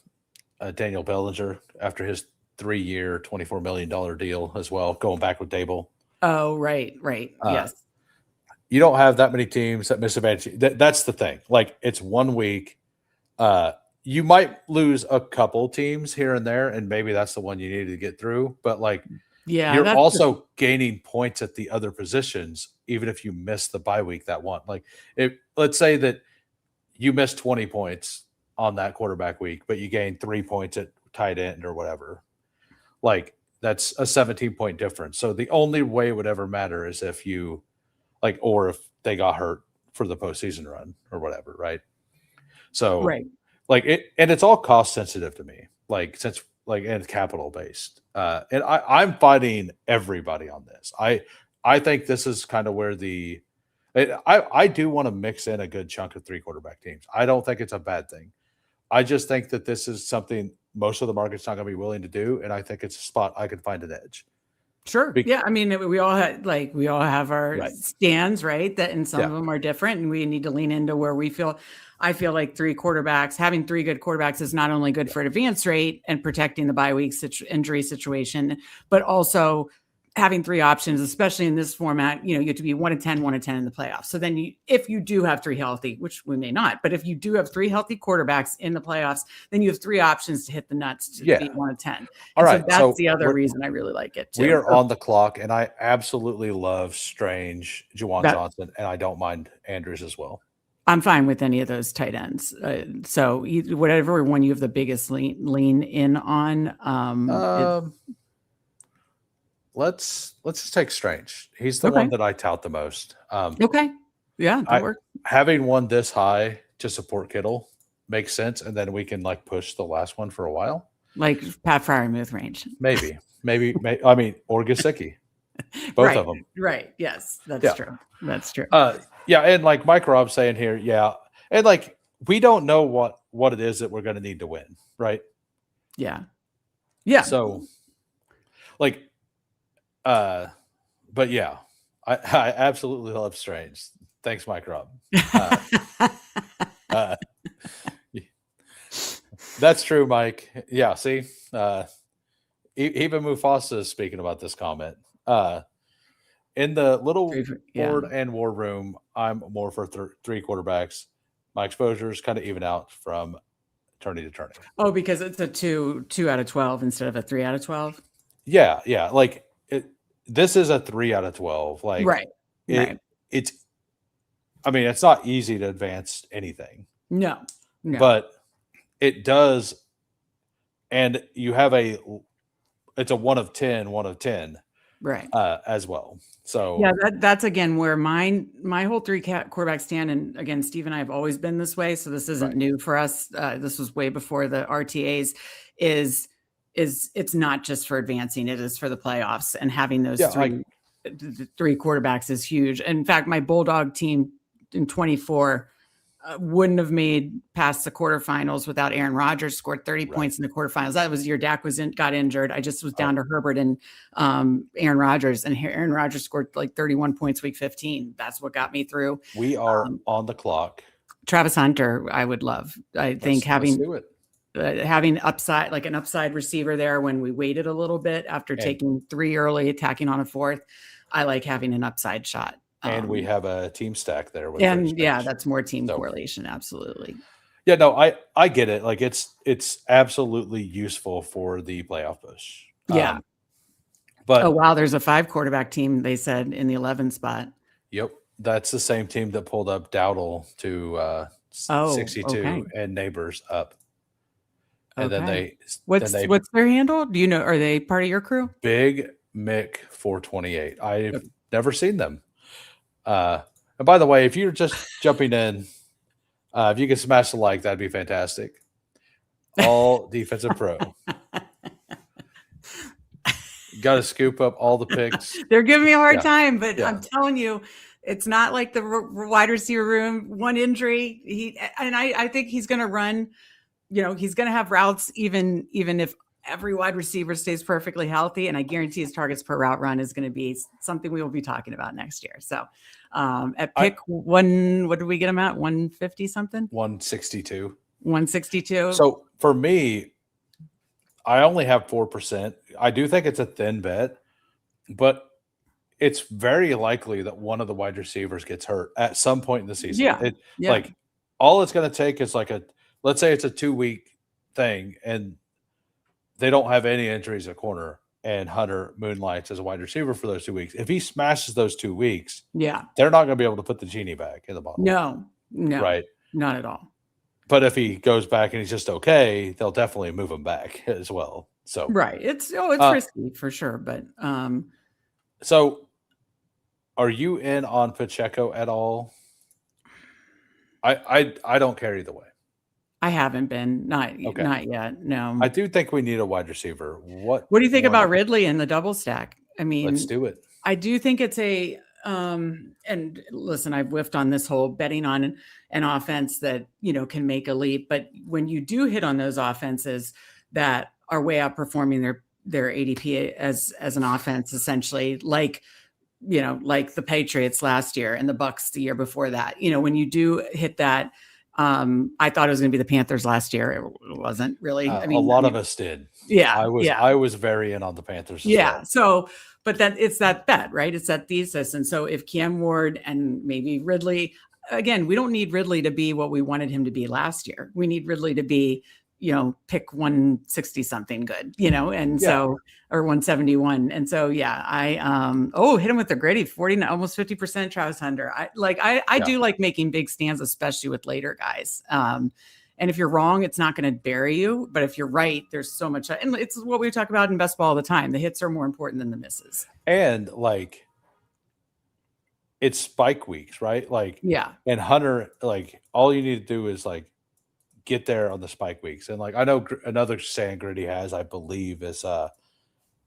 Daniel Bellinger after his 3-year, $24 million deal as well, going back with Dable. Oh, right. Yes. You don't have that many teams that miss advantage. That's the thing. Like, it's 1 week. You might lose a couple teams here and there, and maybe that's the one you need to get through. But like, yeah, you're also gaining points at the other positions, even if you miss the bye week that one. Like, let's say that you miss 20 points on that quarterback week, but you gain 3 points at tight end or whatever. Like, that's a 17-point difference. So the only way it would ever matter is if you or if they got hurt for the postseason run or whatever. Right. So and it's all cost sensitive to me, and capital based. And I'm fighting everybody on this. I think this is kind of where I do want to mix in a good chunk of 3 quarterback teams. I don't think it's a bad thing. I just think that this is something most of the market's not going to be willing to do, and I think it's a spot I could find an edge. Sure. Yeah. I mean, we all have our stands, right? And some of them are different, and we need to lean into where I feel like 3 quarterbacks, having 3 good quarterbacks is not only good for advance rate and protecting the bye week injury situation, but also having 3 options, especially in this format. You have to be 1 of 10, 1 of 10 in the playoffs. So then if you do have 3 healthy, which we may not, but if you do have 3 healthy quarterbacks in the playoffs, then you have 3 options to hit the nuts to be 1 of 10. All right. So that's the other reason I really like it too. We are on the clock, and I absolutely love Strange, Juwan Johnson, and I don't mind Andrews as well. I'm fine with any of those tight ends. So whatever one you have the biggest lean in on. Let's just take Strange. He's the one that I tout the most. Okay. Yeah, that works. Having one this high to support Kittle makes sense, and then we can push the last one for a while. Like Pat Fryermuth range. Maybe. I mean, or Gesicki. Both of them. Right. Yes, that's true. That's true. Yeah, and Mike Rob saying here, and we don't know what it is that we're going to need to win, right? Yeah. So, but yeah, I absolutely love Strange. Thanks, Mike Rob. That's true, Mike. Yeah. See, even Mufasa is speaking about this comment. In the little board and war room, I'm more for 3 quarterbacks. My exposure is kind of even out from turning to turning. Oh, because it's a 2 out of 12 instead of a 3 out of 12. Yeah. This is a 3 out of 12. It's. I mean, it's not easy to advance anything. No. But it does, and you have it's a 1 of 10, 1 of 10. Right. As well. So yeah, that's again where my whole 3 quarterback stand, and again, Steve and I have always been this way, so this isn't new for us. This was way before the RTAs. Is it's not just for advancing; it is for the playoffs, and having those 3 quarterbacks is huge. In fact, my Bulldog team in 24 wouldn't have made past the quarterfinals without Aaron Rodgers. Scored 30 Right. points in the quarterfinals. That was your Dak got injured. I just was down to Herbert and Aaron Rodgers, and Aaron Rodgers scored like 31 points week 15. That's what got me through. We are on the clock. Travis Hunter, I would love. I think Let's do it. having upside, like an upside receiver there when we waited a little bit after taking 3 early, attacking on a 4th. I like having an upside shot. And we have a team stack there. With that's more team correlation. Absolutely. Yeah, no, I get it. Like it's absolutely useful for the playoff push. Yeah. But oh wow, there's a 5 quarterback team, they said, in the 11 spot. Yep. That's the same team that pulled up Dowdle to 62 and Neighbors up. And then what's their handle? Do you know? Are they part of your crew? Big Mick 428. I've never seen them. And by the way, if you're just jumping in, if you could smash the like, that'd be fantastic. All defensive pro. Got to scoop up all the picks. They're giving me a hard time, but I'm telling you, it's not like the wide receiver room. One injury, I think he's going to run. You know, he's going to have routes even if every wide receiver stays perfectly healthy. And I guarantee his targets per route run is going to be something we will be talking about next year. So at pick one, what did we get him at? 150 something? 162. 162. So for me, I only have 4%. I do think it's a thin bet, but it's very likely that one of the wide receivers gets hurt at some point in the season. Like all it's going to take is like let's say it's a 2-week thing and they don't have any injuries at corner and Hunter moonlights as a wide receiver for those 2 weeks. If he smashes those 2 weeks, they're not going to be able to put the genie back in the bottle. No, right. Not at all. But if he goes back and he's just okay, they'll definitely move him back as well. So right. It's risky for sure. But so are you in on Pacheco at all? I don't care either way. I haven't been. Not yet. No. I do think we need a wide receiver. What do you think about Ridley and the double stack? I mean, let's do it. I do think it's a and listen, I've whiffed on this whole betting on an offense that, you know, can make a leap. But when you do hit on those offenses that are way outperforming their ADP as an offense, essentially, like, you know, like the Patriots last year and the Bucks the year before that, you know, when you do hit that, I thought it was going to be the Panthers last year. It wasn't really. I mean, a lot of us did. Yeah. I was very in on the Panthers. Well. So, but it's that bet, right? It's that thesis. And so if Cam Ward and maybe Ridley, again, we don't need Ridley to be what we wanted him to be last year. We need Ridley to be, you know, pick 160 something good, you know, and so, or 171. And so, I hit him with the gritty 40, almost 50% Travis Hunter. I do like making big stands, especially with later guys. And if you're wrong, it's not going to bury you. But if you're right, there's so much. And it's what we talk about in best ball all the time. The hits are more important than the misses. And like, it's spike weeks, right? Like, and Hunter, like, all you need to do is like get there on the spike weeks. And like, I know another saying Gritty has, I believe, is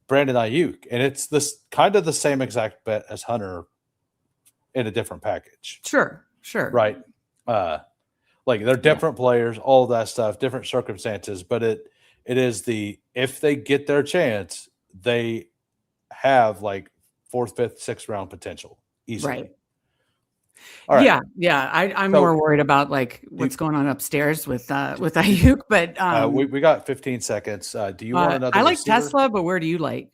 Brandon Ayuk. And it's this kind of the same exact bet as Hunter in a different package. Sure. Right. Like they're different players, all of that stuff, different circumstances, but it is if they get their chance, they have like 4th, 5th, 6th round potential easily. Right. All right. Yeah. I'm more worried about like what's going on upstairs with Ayuk, but we got 15 seconds. Do you want another? I like receiver? Tesla, but what do you like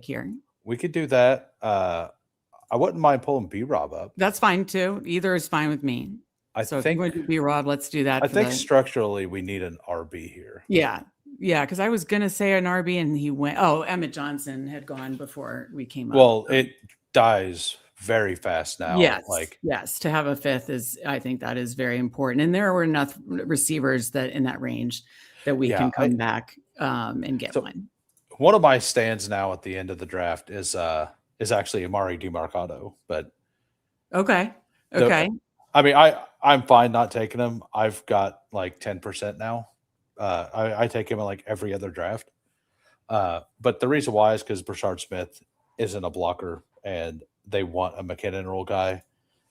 here? We could do that. I wouldn't mind pulling B-Rob up. That's fine too. Either is fine with me. If you're going to be Rob, let's do that. I think structurally we need an RB here. Yeah, because I was gonna say an RB and he went. Oh, Emmett Johnson had gone before we came up. Well, it dies very fast now. Yes, to have a 5th I think that is very important. And there were enough receivers that in that range that we can come back and get one. One of my stands now at the end of the draft is actually Amari DiMarcado, but okay. I mean, I'm fine not taking him. I've got like 10% now. I take him in like every other draft. But the reason why is because Brashard Smith isn't a blocker and they want a McKinnon role guy.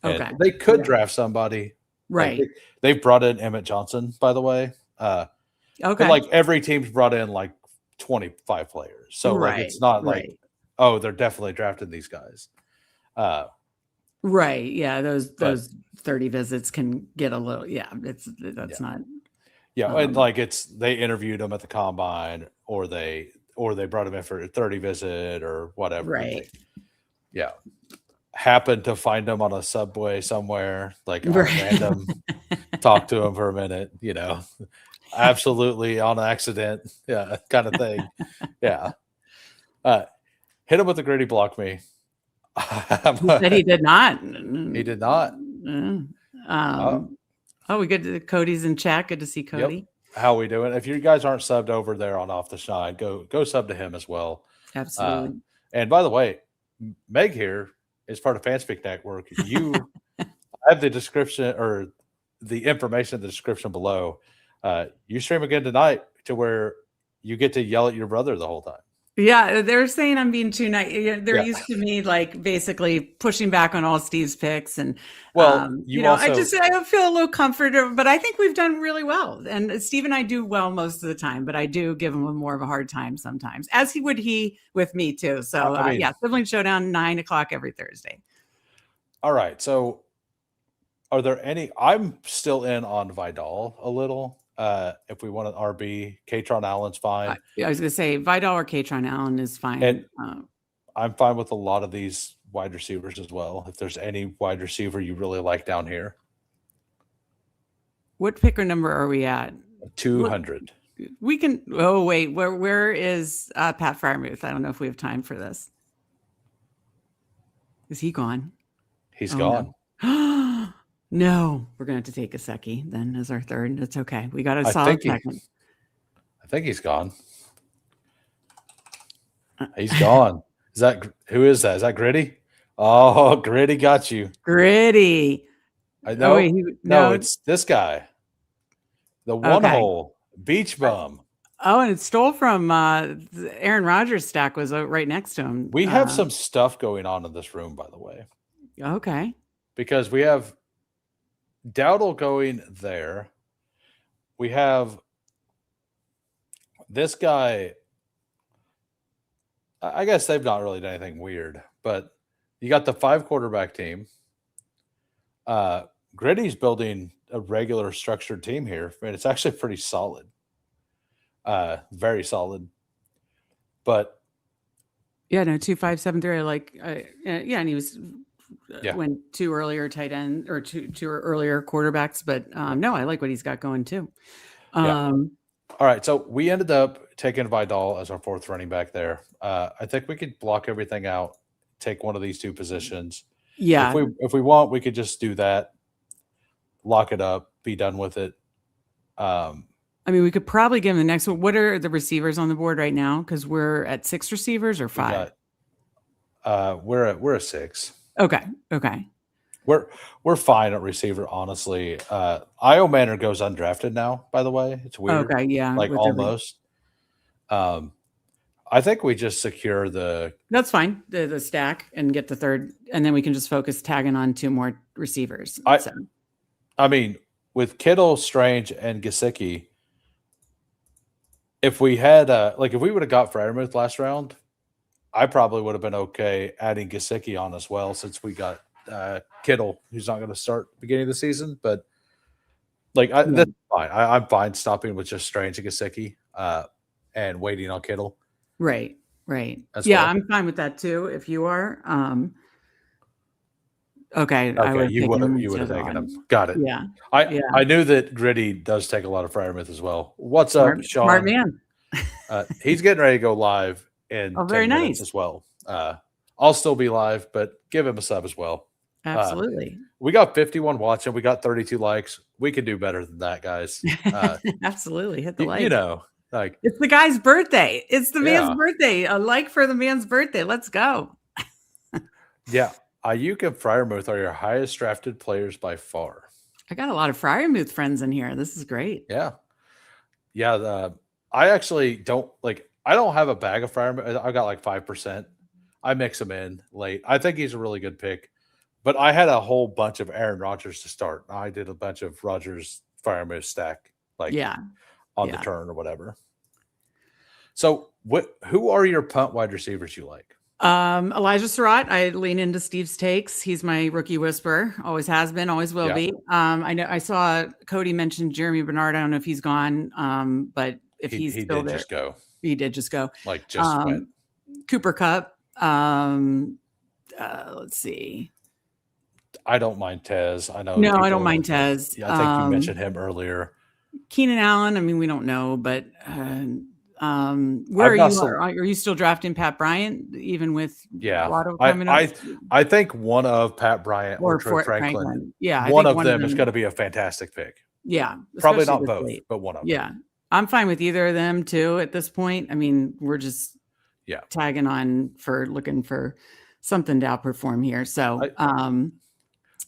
And they could draft somebody, Right. They've brought in Emmett Johnson, by the way. But Okay. like every team's brought in like 25 players. So like Right. it's not like, Right. oh, they're definitely drafting these guys. Right. Yeah. Those But 30 visits can get a little, that's yeah. not. Yeah, and like they interviewed them at the combine, or they brought them in for a 30 visit or whatever. Right. Happened to find them on a subway somewhere, like on Right. random, talk to them for a minute, absolutely on accident, kind of thing. Yeah. Hit him with the gritty block me. He said he did not. He did not. We good to Cody's in chat. Good to see Cody. Yep. How we doing? If you guys aren't subbed over there on Off the Shine, go sub to him as well. Absolutely. And by the way, Meg here is part of Fanspeak Network. You have the description or the information in the description below. You stream again tonight to where you get to yell at your brother the whole time. Yeah, they're saying I'm being too nice. They're used to me like basically pushing back on all Steve's picks, and well, I feel a little comforted, but I think we've done really well. And Steve and I do well most of the time, but I do give him more of a hard time sometimes, as he would with me too. So Sibling Showdown 9:00 every Thursday. All right, so are there any? I'm still in on Vidal a little. If we want an RB, Katron Allen's fine. I was going to say Vidal or Katron Allen is fine. And I'm fine with a lot of these wide receivers as well. If there's any wide receiver you really like down here. What picker number are we at? 200. We can. Oh wait, where is Pat Fryermuth? I don't know if we have time for this. Is he gone? He's gone. No, we're going to have to take Gesicki then as our third. That's okay. We got a solid second. I think he's gone. He's gone. Who is that? Is that Gritty? Oh, Gritty got you. Gritty. I know. No, it's this guy. The one hole beach bum. Oh, and it stole from Aaron Rodgers' stack was right next to him. We have some stuff going on in this room, by the way. Okay. Because we have Dowdle going there. We have this guy. I guess they've not really done anything weird, but you got the 5 quarterback team. Gritty's building a regular structured team here. I mean, it's actually pretty solid. Very solid. But 2-5-7-3. I like, and he was went 2 earlier tight end or two earlier quarterbacks, but no, I like what he's got going too. All right, so we ended up taking Vidal as our 4th running back there. I think we could block everything out, take one of these 2 positions. Yeah, if we want, we could just do that, lock it up, be done with it. I mean, we could probably give him the next one. What are the receivers on the board right now? Because we're at 6 receivers or 5. We're a 6. Okay. We're fine at receiver, honestly. Io Manor goes undrafted now, by the way. It's weird. Okay, yeah. Like almost. I think we just secure that's fine. The stack and get the 3rd, and then we can just focus tagging on 2 more receivers. I mean, with Kittle, Strange, and Gesicki, if we had if we would have got Fryermuth last round, I probably would have been okay adding Gesicki on as well, since we got Kittle, who's not going to start beginning of the season. But that's fine. I'm fine stopping with just Strange and Gesicki and waiting on Kittle. Right. Well. I'm fine with that too. If you are, okay. You would have taken him. Got it. Yeah. I knew that Gritty does take a lot of Fryermuth as well. What's up, Sean? Smart man. He's getting ready to go live in 10 minutes as well. I'll still be live, but give him a sub as well. Absolutely. We got 51 watching. We got 32 likes. We could do better than that, guys. Absolutely. Hit the like. It's the guy's birthday. It's the man's birthday. A like for the man's birthday. Let's go. Yeah. Ayuk and Fryermuth are your highest drafted players by far. I got a lot of Fryermuth friends in here. This is great. Yeah. I actually don't I don't have a bag of Fryermuth. I got 5%. I mix them in late. I think he's a really good pick, but I had a whole bunch of Aaron Rodgers to start. I did a bunch of Rodgers Fire Moose stack, like Yeah. on the Yeah. turn or whatever. So, who are your punt wide receivers you like? Elijah Surratt. I lean into Steve's takes. He's my rookie whisperer. Always has been, always will Yeah. be. I know I saw Cody mention Jeremy Bernard. I don't know if he's gone. But if He he's still did there, just go. he did just go. Like just went. Cooper Cup. Let's see. I don't mind Tez. I know. No, I don't mind Tez. Yeah, I think you mentioned him earlier. Keenan Allen. I mean, we don't know, but where are you? Are you still drafting Pat Bryant, even with Waddle coming up? I think one of Pat Bryant or Troy Franklin. Yeah, one of them is going to be a fantastic pick. Yeah, probably not both, but one of them. Yeah, I'm fine with either of them too at this point. I mean, we're just tagging on for looking for something to outperform here. So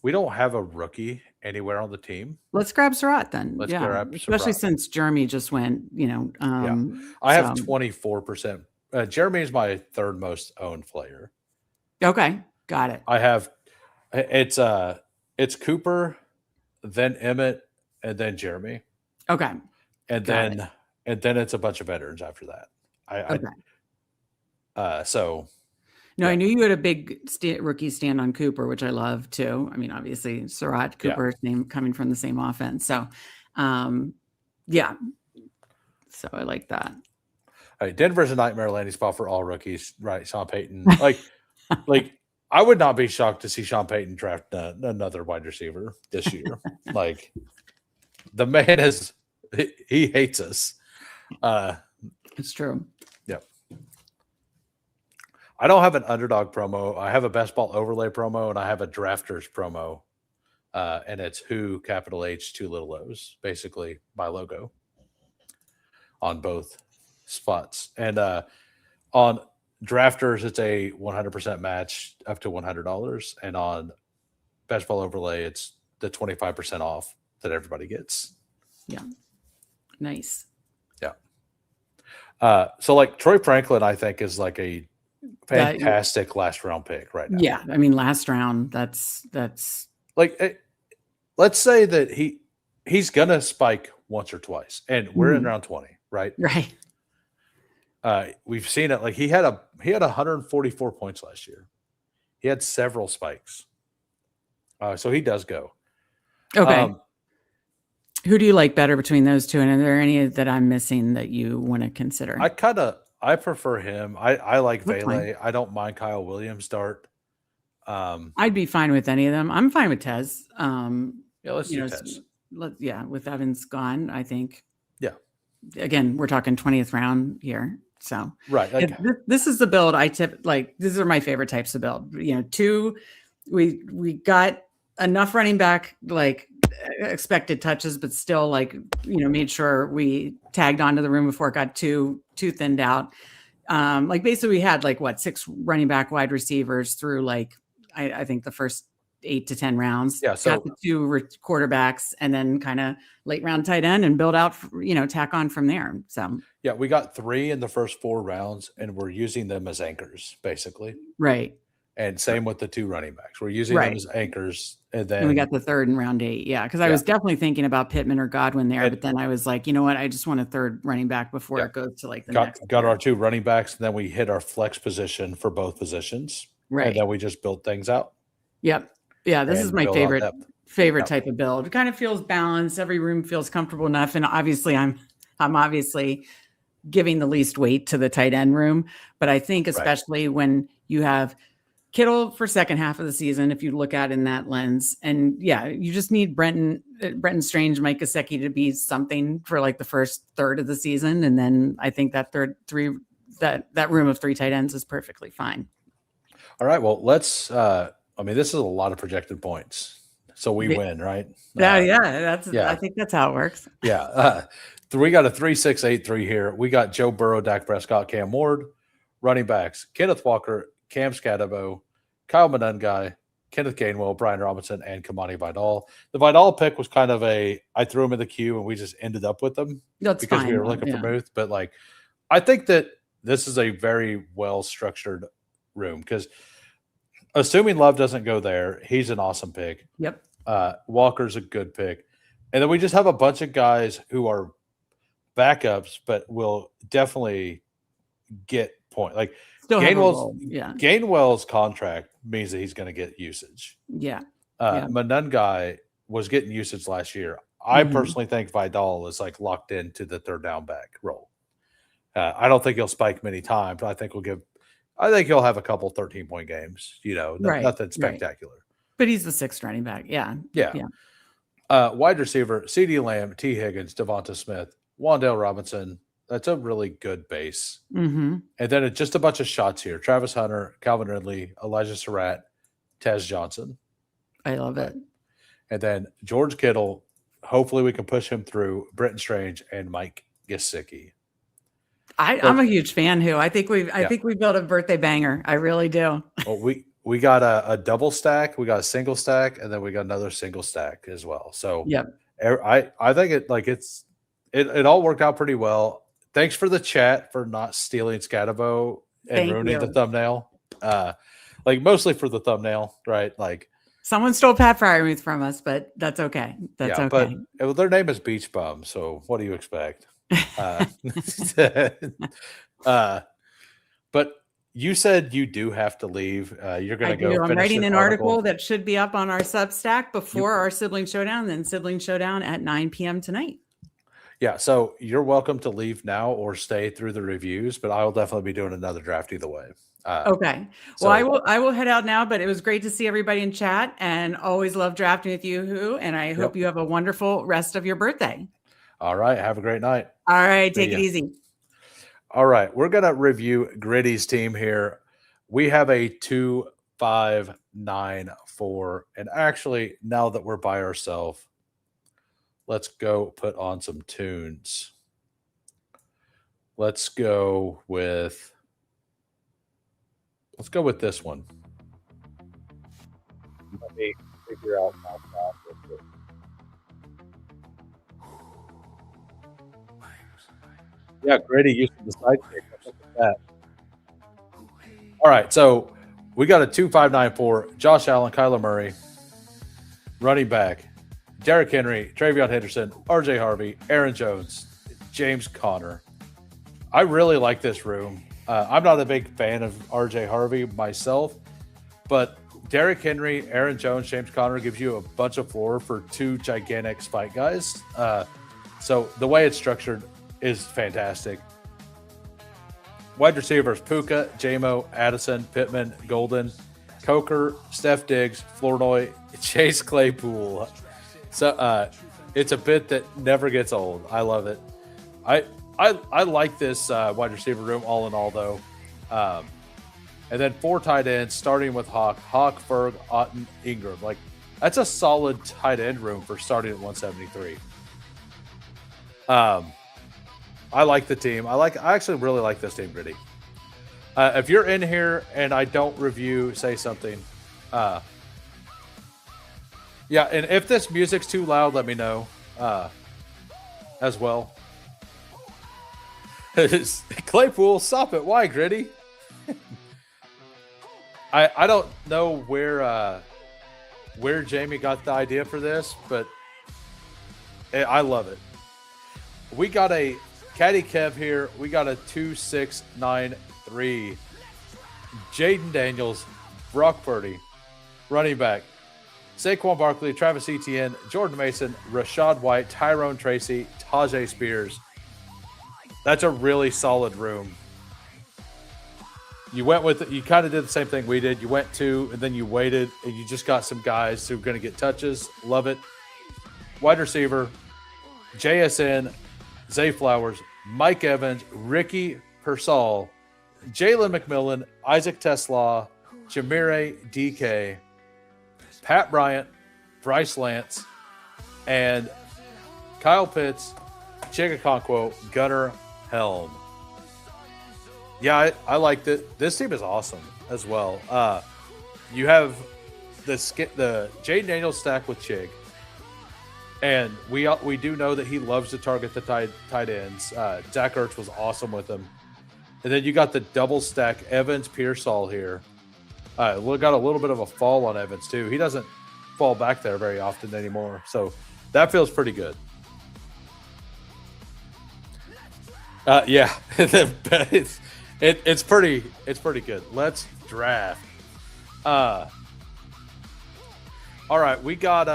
we don't have a rookie anywhere on the team. Let's grab Surratt then. Let's grab especially Surratt. Since Jeremy just went, I have 24%. Jeremy is my third most owned player. Okay, got it. I have it's Cooper, then Emmett, and then Jeremy. Okay. And then it's a bunch of veterans after that. No, I knew you had a big rookie stand on Cooper, which I love too. I mean, obviously Surratt, Cooper, coming from the same offense. So, yeah. So I like that. All right, Denver's a nightmare landing spot for all rookies, right? Sean Payton, like I would not be shocked to see Sean Payton draft another wide receiver this year. Like the man he hates us. It's true. Yep. I don't have an underdog promo. I have a best ball overlay promo and I have a drafters promo. And it's who capital H, two little O's, basically my logo on both spots. And on drafters, it's a 100% match up to $100. And on best ball overlay, it's the 25% off that everybody gets. Yeah. Nice. Yeah. So like Troy Franklin, I think is like a fantastic last round pick right now. Yeah. I mean, last round, that's like, let's say that he's going to spike once or twice and we're in round 20, right? Right. We've seen it. Like he had 144 points last year. He had several spikes. So he does go. Okay. Who do you like better between those two? And are there any that I'm missing that you want to consider? I prefer him. I like That's Vele. fine. I don't mind Kyle Williams start. I'd be fine with any of them. I'm fine with Tez. Let's do Tez. With Evans gone, I think. Yeah. Again, we're talking 20th round here. So right. Like, this is the build I tip. Like these are my favorite types of build. We got enough running back like expected touches, but still made sure we tagged onto the room before it got too thinned out. Like basically we had 6 running back wide receivers through I think the first 8 to 10 rounds. Yeah. So got the 2 quarterbacks and then kind of late round tight end and build out, tack on from there. So yeah, we got 3 in the first 4 rounds and we're using them as anchors basically. Right. And same with the 2 running backs. We're using them as anchors. And then we got the 3rd in round 8. Yeah. Cause I was definitely thinking about Pittman or Godwin there, but then I was like, you know what? I just want a 3rd running back before it goes to the next. Got our 2 running backs. And then we hit our flex position for both positions. Right. And then we just built things out. Yep. Yeah. This is my favorite type of build. It kind of feels balanced. Every room feels comfortable enough. And obviously I'm obviously giving the least weight to the tight end room, but I think especially when you have Kittle for second half of the season, if you look at it in that lens, and you just need Brenton Strange, Mike Gesicki to be something for the first third of the season, and then I think that that room of 3 tight ends is perfectly fine. All right, well let's. I mean, this is a lot of projected points, so we win, right? I think that's how it works. Yeah, we got a 3-6-8-3 here. We got Joe Burrow, Dak Prescott, Cam Ward, running backs: Kenneth Walker, Cam Scatterbo, Kyle Monungai, Kenneth Gainwell, Brian Robinson, and Kamani Vidal. The Vidal pick was kind of I threw him in the queue and we just ended up with them because fine, we were looking for Muth. But I think that this is a very well structured room because assuming Love doesn't go there, he's an awesome pick. Yep. Walker's a good pick. And then we just have a bunch of guys who are backups, but will definitely get point. Like Still have a Gainwell's, role. Yeah. Gainwell's contract means that he's going to get usage. Yeah. Manungai was getting usage last year. I Mhm. personally think Vidal is like locked into the third down back role. I don't think he'll spike many times, but I think he'll have a couple 13-point games, Right, nothing right. spectacular. But he's the sixth running back. Yeah. Yeah. Wide receiver, CeeDee Lamb, T. Higgins, Devonta Smith, Wan'Dale Robinson. That's a really good base. Mm-hmm. And then it's just a bunch of shots here. Travis Hunter, Calvin Ridley, Elijah Surratt, Tez Johnson. I love it. And then George Kittle. Hopefully we can push him through Britton Strange and Mike Gesicki. I'm a huge fan. I think we built a birthday banger. I really do. Well, we got a double stack, we got a single stack, and then we got another single stack as well. So Yep. I think it all worked out pretty well. Thanks for the chat for not stealing Scatabo and Thank ruining you. the thumbnail. Mostly for the thumbnail, right? Like Someone stole Pat Fryermuth from us, but that's okay. That's okay. But their name is Beach Bum, so what do you expect? But you said you do have to leave. You're going to go. I'm finish writing your an article that should be up on our Substack before our sibling showdown, then sibling showdown at 9 p.m. tonight. Yeah, so you're welcome to leave now or stay through the reviews, but I will definitely be doing another draft either way. Okay. Well, I will head out now, but it was great to see everybody in chat, and always love drafting with you, and I hope you have a wonderful rest of your birthday. All right. Have a great night. All right. Take it easy. All right. We're going to review Gritty's team here. We have a 2-5-9-4. And actually, now that we're by ourselves, let's go put on some tunes. Let's go with this one. Let me figure out how fast it is. Yeah, Gritty used the sidekick. Look at that. All right, so we got a 2-5-9-4. Josh Allen, Kyler Murray, running back, Derrick Henry, Travion Henderson, RJ Harvey, Aaron Jones, James Conner. I really like this room. I'm not a big fan of RJ Harvey myself, but Derrick Henry, Aaron Jones, James Conner gives you a bunch of floor for two gigantic spike guys. So the way it's structured is fantastic. Wide receivers: Puka, Jamo, Addison, Pittman, Golden, Coker, Steph Diggs, Flournoy, Chase Claypool. So it's a bit that never gets old. I love it. I like this wide receiver room all in all, though. And then 4 tight ends, starting with Hawk, Ferg, Otten, Ingram. Like, that's a solid tight end room for starting at 173. I like the team. I actually really like this team, Gritty. If you're in here and I don't review, say something. Yeah, and if this music's too loud, let me know as well. Claypool, stop it. Why, Gritty? I don't know where Jamie got the idea for this, but I love it. We got a Caddy Kev here. We got a 2-6-9-3. Jaden Daniels, Brock Purdy, running back. Saquon Barkley, Travis Etienne, Jordan Mason, Rashad White, Tyrone Tracy, Tajay Spears. That's a really solid room. You kind of did the same thing we did. You went 2, and then you waited, and you just got some guys who are going to get touches. Love it. Wide receiver, JSN, Zay Flowers, Mike Evans, Ricky Pearsall, Jalen McMillan, Isaac Tesla, Jamire DK, Pat Bryant, Bryce Lance, and Kyle Pitts, Chigakonkwo, Gunnar Helm. Yeah, I liked it. This team is awesome as well. You have the Jaden Daniels stack with Chig. And we do know that he loves to target the tight ends. Zach Ertz was awesome with him. And then you got the double stack Evans Pearsall here. We got a little bit of a fall on Evans too. He doesn't fall back there very often anymore, so that feels pretty good. Yeah, it's pretty good. Let's draft. All right, we got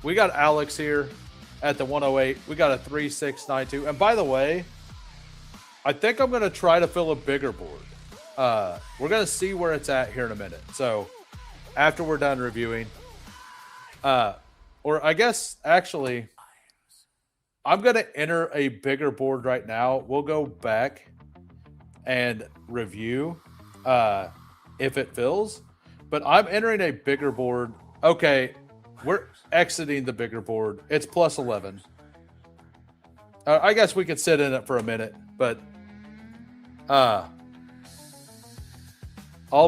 Alex here at the 108. We got a 3692. And by the way, I think I'm gonna try to fill a bigger board. We're gonna see where it's at here in a minute. So after we're done reviewing, or I guess actually, I'm gonna enter a bigger board right now. We'll go back and review if it fills, but I'm entering a bigger board. Okay, we're exiting the bigger board. It's plus 11. I guess we could sit in it for a minute, but I'll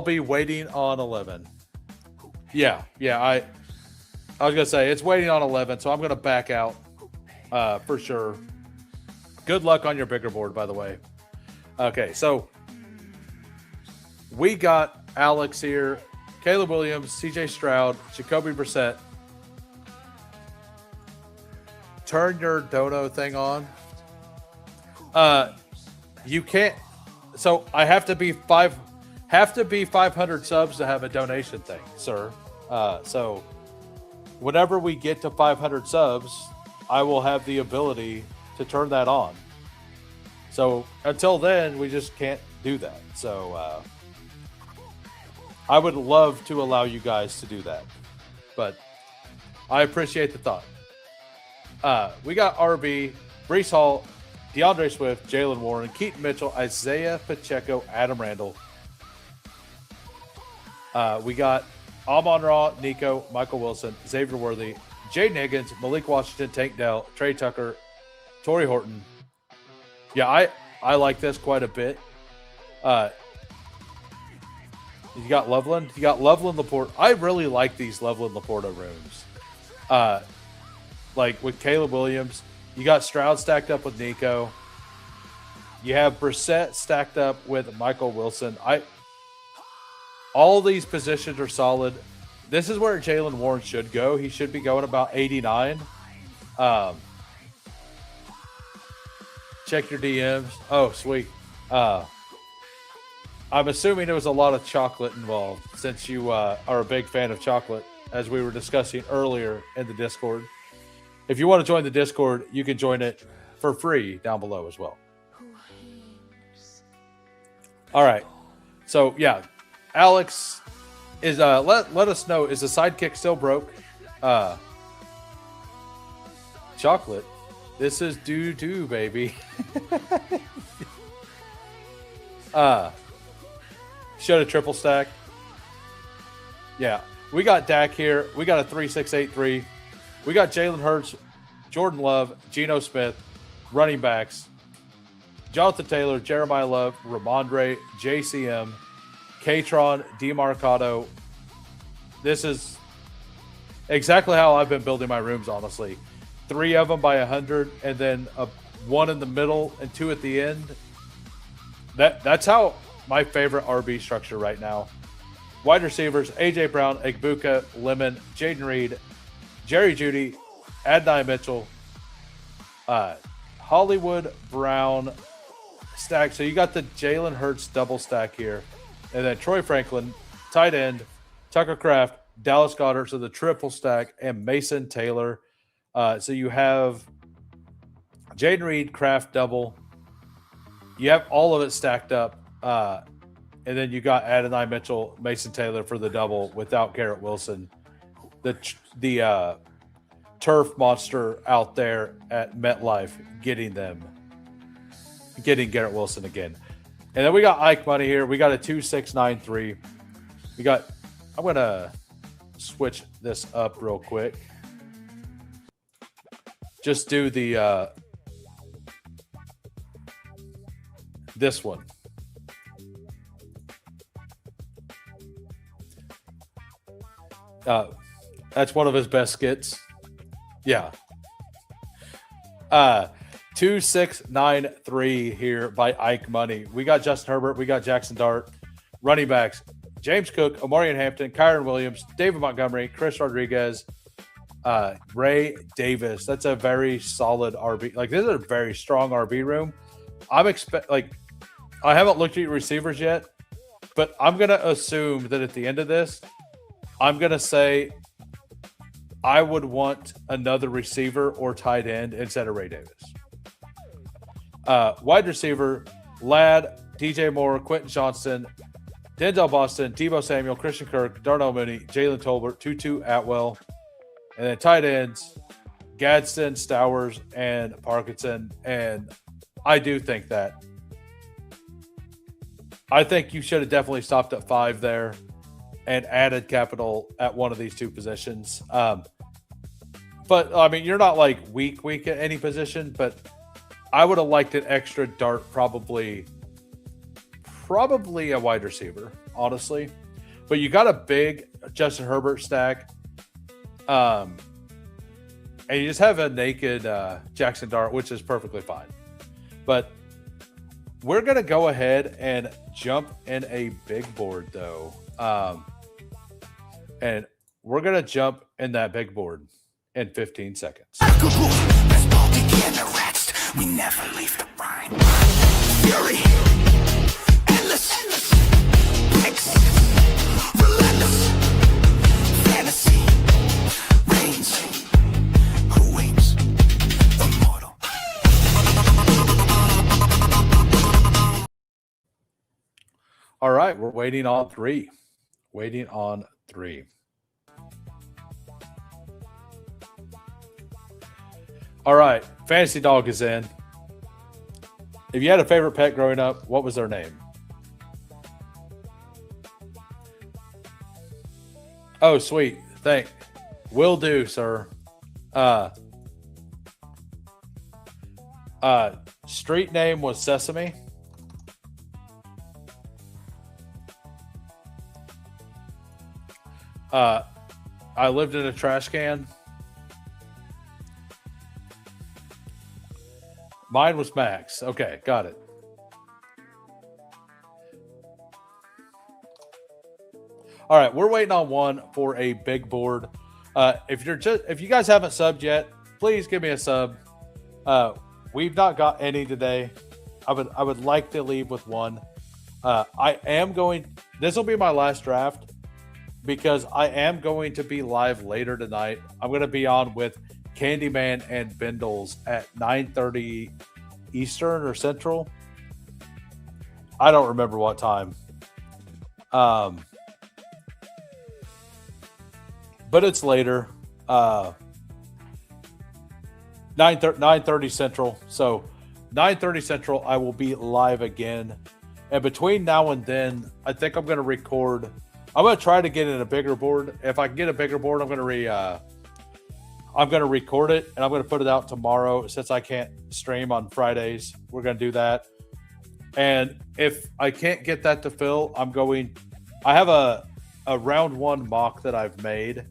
be waiting on 11. Yeah. I was gonna say it's waiting on 11, so I'm gonna back out for sure. Good luck on your bigger board, by the way. Okay, so we got Alex here, Caleb Williams, CJ Stroud, Jacoby Brissett. Turn your dono thing on. You can't. So I have to be 500 subs to have a donation thing, sir. So whenever we get to 500 subs, I will have the ability to turn that on. So until then, we just can't do that. So I would love to allow you guys to do that, but I appreciate the thought. We got RB, Breece Hall, DeAndre Swift, Jalen Warren, Keaton Mitchell, Isaiah Pacheco, Adam Randall. We got Amon-Ra, Nico, Michael Wilson, Xavier Worthy, Jaden Higgins, Malik Washington, Tank Dell, Trey Tucker, Torrey Horton. Yeah, I like this quite a bit. You got Loveland. You got Loveland Laporte. I really like these Loveland Laporta rooms. Like with Caleb Williams, you got Stroud stacked up with Nico. You have Brissett stacked up with Michael Wilson. All these positions are solid. This is where Jalen Warren should go. He should be going about 89. Check your DMs. Oh, sweet. I'm assuming there was a lot of chocolate involved since you are a big fan of chocolate, as we were discussing earlier in the Discord. If you want to join the Discord, you can join it for free down below as well. All right. So, yeah. Alex is let us know, is the sidekick still broke? Chocolate. This is doo baby. Showed a triple stack. Yeah. We got Dak here. We got a 3683. We got Jalen Hurts, Jordan Love, Geno Smith, running backs, Jonathan Taylor, Jeremiah Love, Ramondre, JCM, Katron, DeMarcado. This is exactly how I've been building my rooms, honestly. 3 of them by 100, and then one in the middle and 2 at the end. That's how my favorite RB structure right now. Wide receivers: AJ Brown, Egbuka, Lemon, Jaden Reed, Jerry Jeudy, Adonai Mitchell, Hollywood Brown stack. So you got the Jalen Hurts double stack here. And then Troy Franklin, tight end, Tucker Kraft, Dallas Goedert, so the triple stack, and Mason Taylor. So you have Jaden Reed, Kraft double. You have all of it stacked up. And then you got Adonai Mitchell, Mason Taylor for the double without Garrett Wilson. The turf monster out there at MetLife getting Garrett Wilson again. And then we got Ike Money here. We got a 2693. I'm going to switch this up real quick. Just do the this one. That's one of his best skits. Yeah. 2693 here by Ike Money. We got Justin Herbert. We got Jackson Dart. Running backs: James Cook, Omarion Hampton, Kyron Williams, David Montgomery, Chris Rodriguez, Ray Davis. That's a very solid RB. Like, this is a very strong RB room. I haven't looked at your receivers yet, but I'm gonna assume that at the end of this, I'm gonna say I would want another receiver or tight end instead of Ray Davis. Wide receiver: Ladd, DJ Moore, Quentin Johnston, Denzel Boston, Debo Samuel, Christian Kirk, Darnell Mooney, Jalen Tolbert, Tutu Atwell. And then tight ends: Gadsden, Stowers, and Parkinson. And I do think that. I think you should have definitely stopped at 5 there and added capital at one of these two positions. But, I mean, you're not like weak at any position, but I would have liked an extra dart, probably a wide receiver, honestly. But you got a big Justin Herbert stack. And you just have a naked Jackson Dart, which is perfectly fine. But we're going to go ahead and jump in a big board, though. And we're going to jump in that big board in 15 seconds. Bestball Degens, we never leave the brine. Fury, endless, breaks, relentless, fantasy, reigns, who wins, immortal. All right, we're waiting on 3. All right, Fantasy Dog is in. If you had a favorite pet growing up, what was their name? Oh, sweet. Will do, sir. Street name was Sesame. I lived in a trash can. Mine was Max. Okay, got it. All right, we're waiting on one for a big board. If you guys haven't subbed yet, please give me a sub. We've not got any today. I would like to leave with one. This will be my last draft because I am going to be live later tonight. I'm going to be on with Candyman and Bindles at 9:30 Eastern or Central. I don't remember what time. But it's later. 9:30 Central. So 9:30 Central, I will be live again. And between now and then, I think I'm going to record. I'm going to try to get in a bigger board. If I can get a bigger board, I'm going to record it and I'm going to put it out tomorrow since I can't stream on Fridays. We're going to do that. And if I can't get that to fill, I have a round 1 mock that I've made,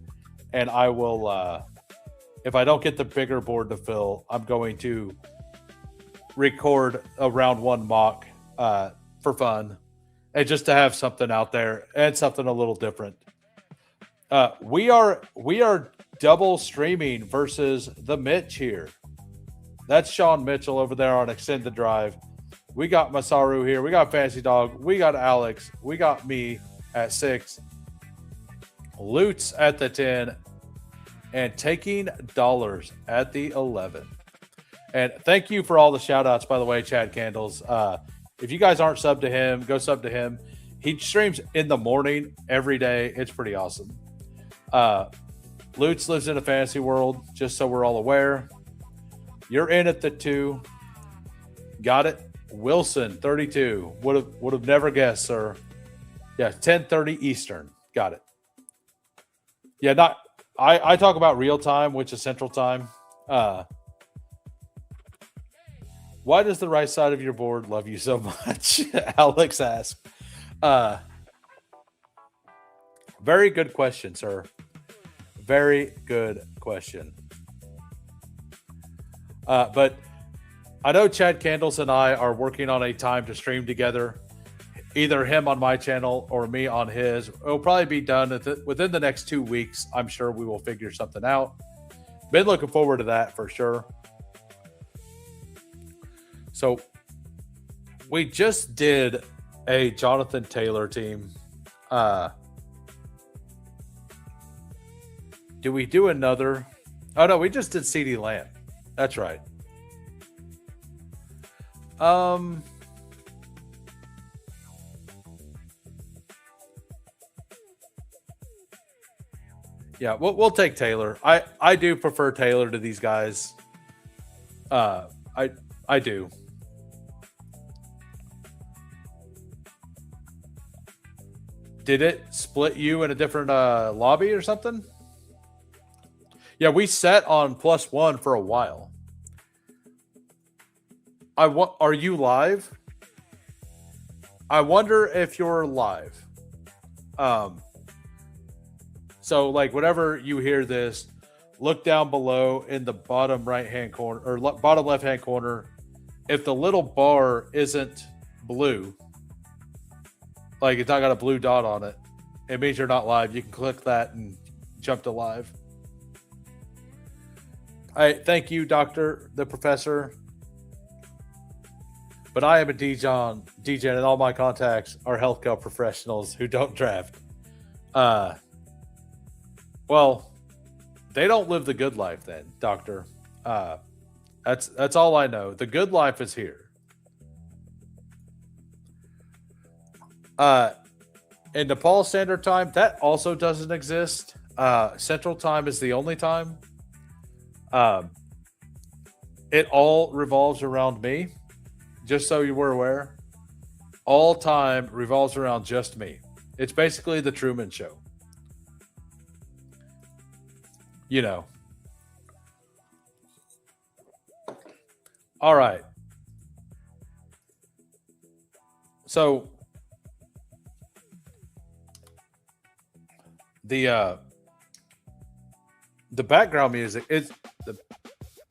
and I will, if I don't get the bigger board to fill, I'm going to record a round 1 mock for fun and just to have something out there and something a little different. We are double streaming versus the Mitch here. That's Sean Mitchell over there on Extended Drive. We got Masaru here. We got Fantasy Dog. We got Alex. We got me at 6. Lutz at the 10. And taking dollars at the 11. And thank you for all the shout outs, by the way, Chad Candles. If you guys aren't subbed to him, go sub to him. He streams in the morning every day. It's pretty awesome. Lutz lives in a fantasy world, just so we're all aware. You're in at the 2. Got it. Wilson, 32. Would have never guessed, sir. Yeah, 10:30 Eastern. Got it. Yeah, I talk about real time, which is Central Time. Why does the right side of your board love you so much? Alex asked. Very good question, sir. Very good question. But I know Chad Candles and I are working on a time to stream together. either him on my channel or me on his. It'll probably be done within the next 2 weeks. I'm sure we will figure something out. Been looking forward to that for sure. So we just did a Jonathan Taylor team. Do we do another? Oh no, we just did CeeDee Lamb. That's right. Yeah, we'll take Taylor. I do prefer Taylor to these guys. I do. Did it split you in a different lobby or something? Yeah, we set on +1 for a while. Are you live? I wonder if you're live. So like whenever you hear this, look down below in the bottom right-hand corner or bottom left-hand corner. If the little bar isn't blue, like it's not got a blue dot on it, it means you're not live. You can click that and jump to live. All right, thank you, the professor. But I am a DJ, and all my contacts are healthcare professionals who don't draft. Well, they don't live the good life then, doctor. That's all I know. The good life is here. In Nepal Standard Time, that also doesn't exist. Central Time is the only time. It all revolves around me. Just so you were aware, all time revolves around just me. It's basically the Truman Show. You know. All right. So the background music is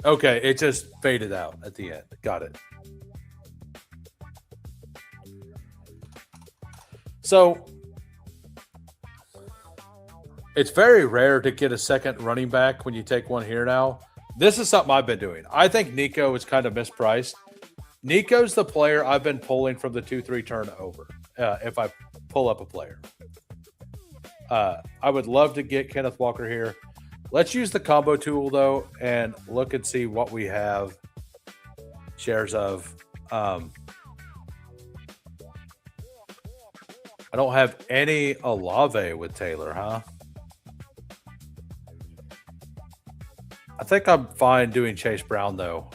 okay. It just faded out at the end. Got it. So it's very rare to get a second running back when you take one here now. This is something I've been doing. I think Nico is kind of mispriced. Nico's the player I've been pulling from the 2-3 turn over if I pull up a player. I would love to get Kenneth Walker here. Let's use the combo tool, though, and look and see what we have shares of. I don't have any Olave with Taylor, huh? I think I'm fine doing Chase Brown, though.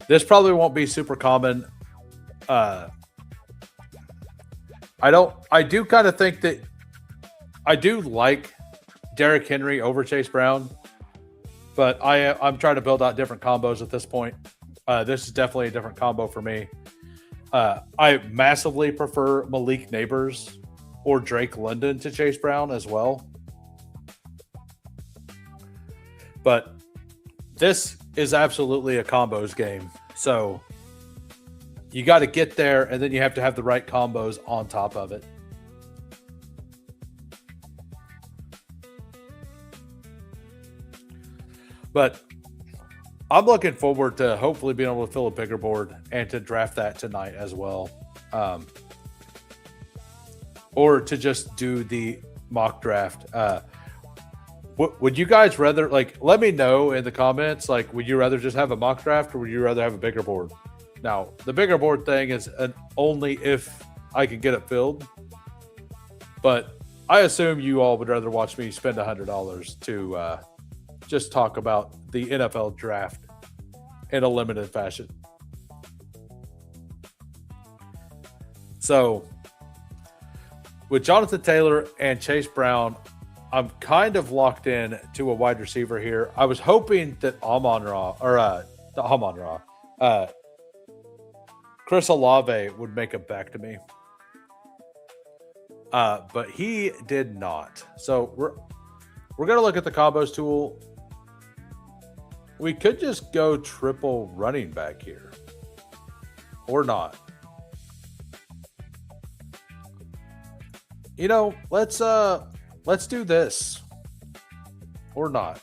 This probably won't be super common. I do kind of think that I do like Derrick Henry over Chase Brown, but I'm trying to build out different combos at this point. This is definitely a different combo for me. I massively prefer Malik Neighbors or Drake London to Chase Brown as well. But this is absolutely a combos game. So you got to get there, and then you have to have the right combos on top of it. But I'm looking forward to hopefully being able to fill a bigger board and to draft that tonight as well. Or to just do the mock draft. Would you guys rather, like, let me know in the comments, like, would you rather just have a mock draft or would you rather have a bigger board? Now, the bigger board thing is only if I can get it filled. But I assume you all would rather watch me spend $100 to just talk about the NFL draft in a limited fashion. So, with Jonathan Taylor and Chase Brown, I'm kind of locked in to a wide receiver here. I was hoping that Chris Olave would make it back to me. But he did not. So we're going to look at the combos tool. We could just go triple running back here. Or not. You know, let's do this. Or not.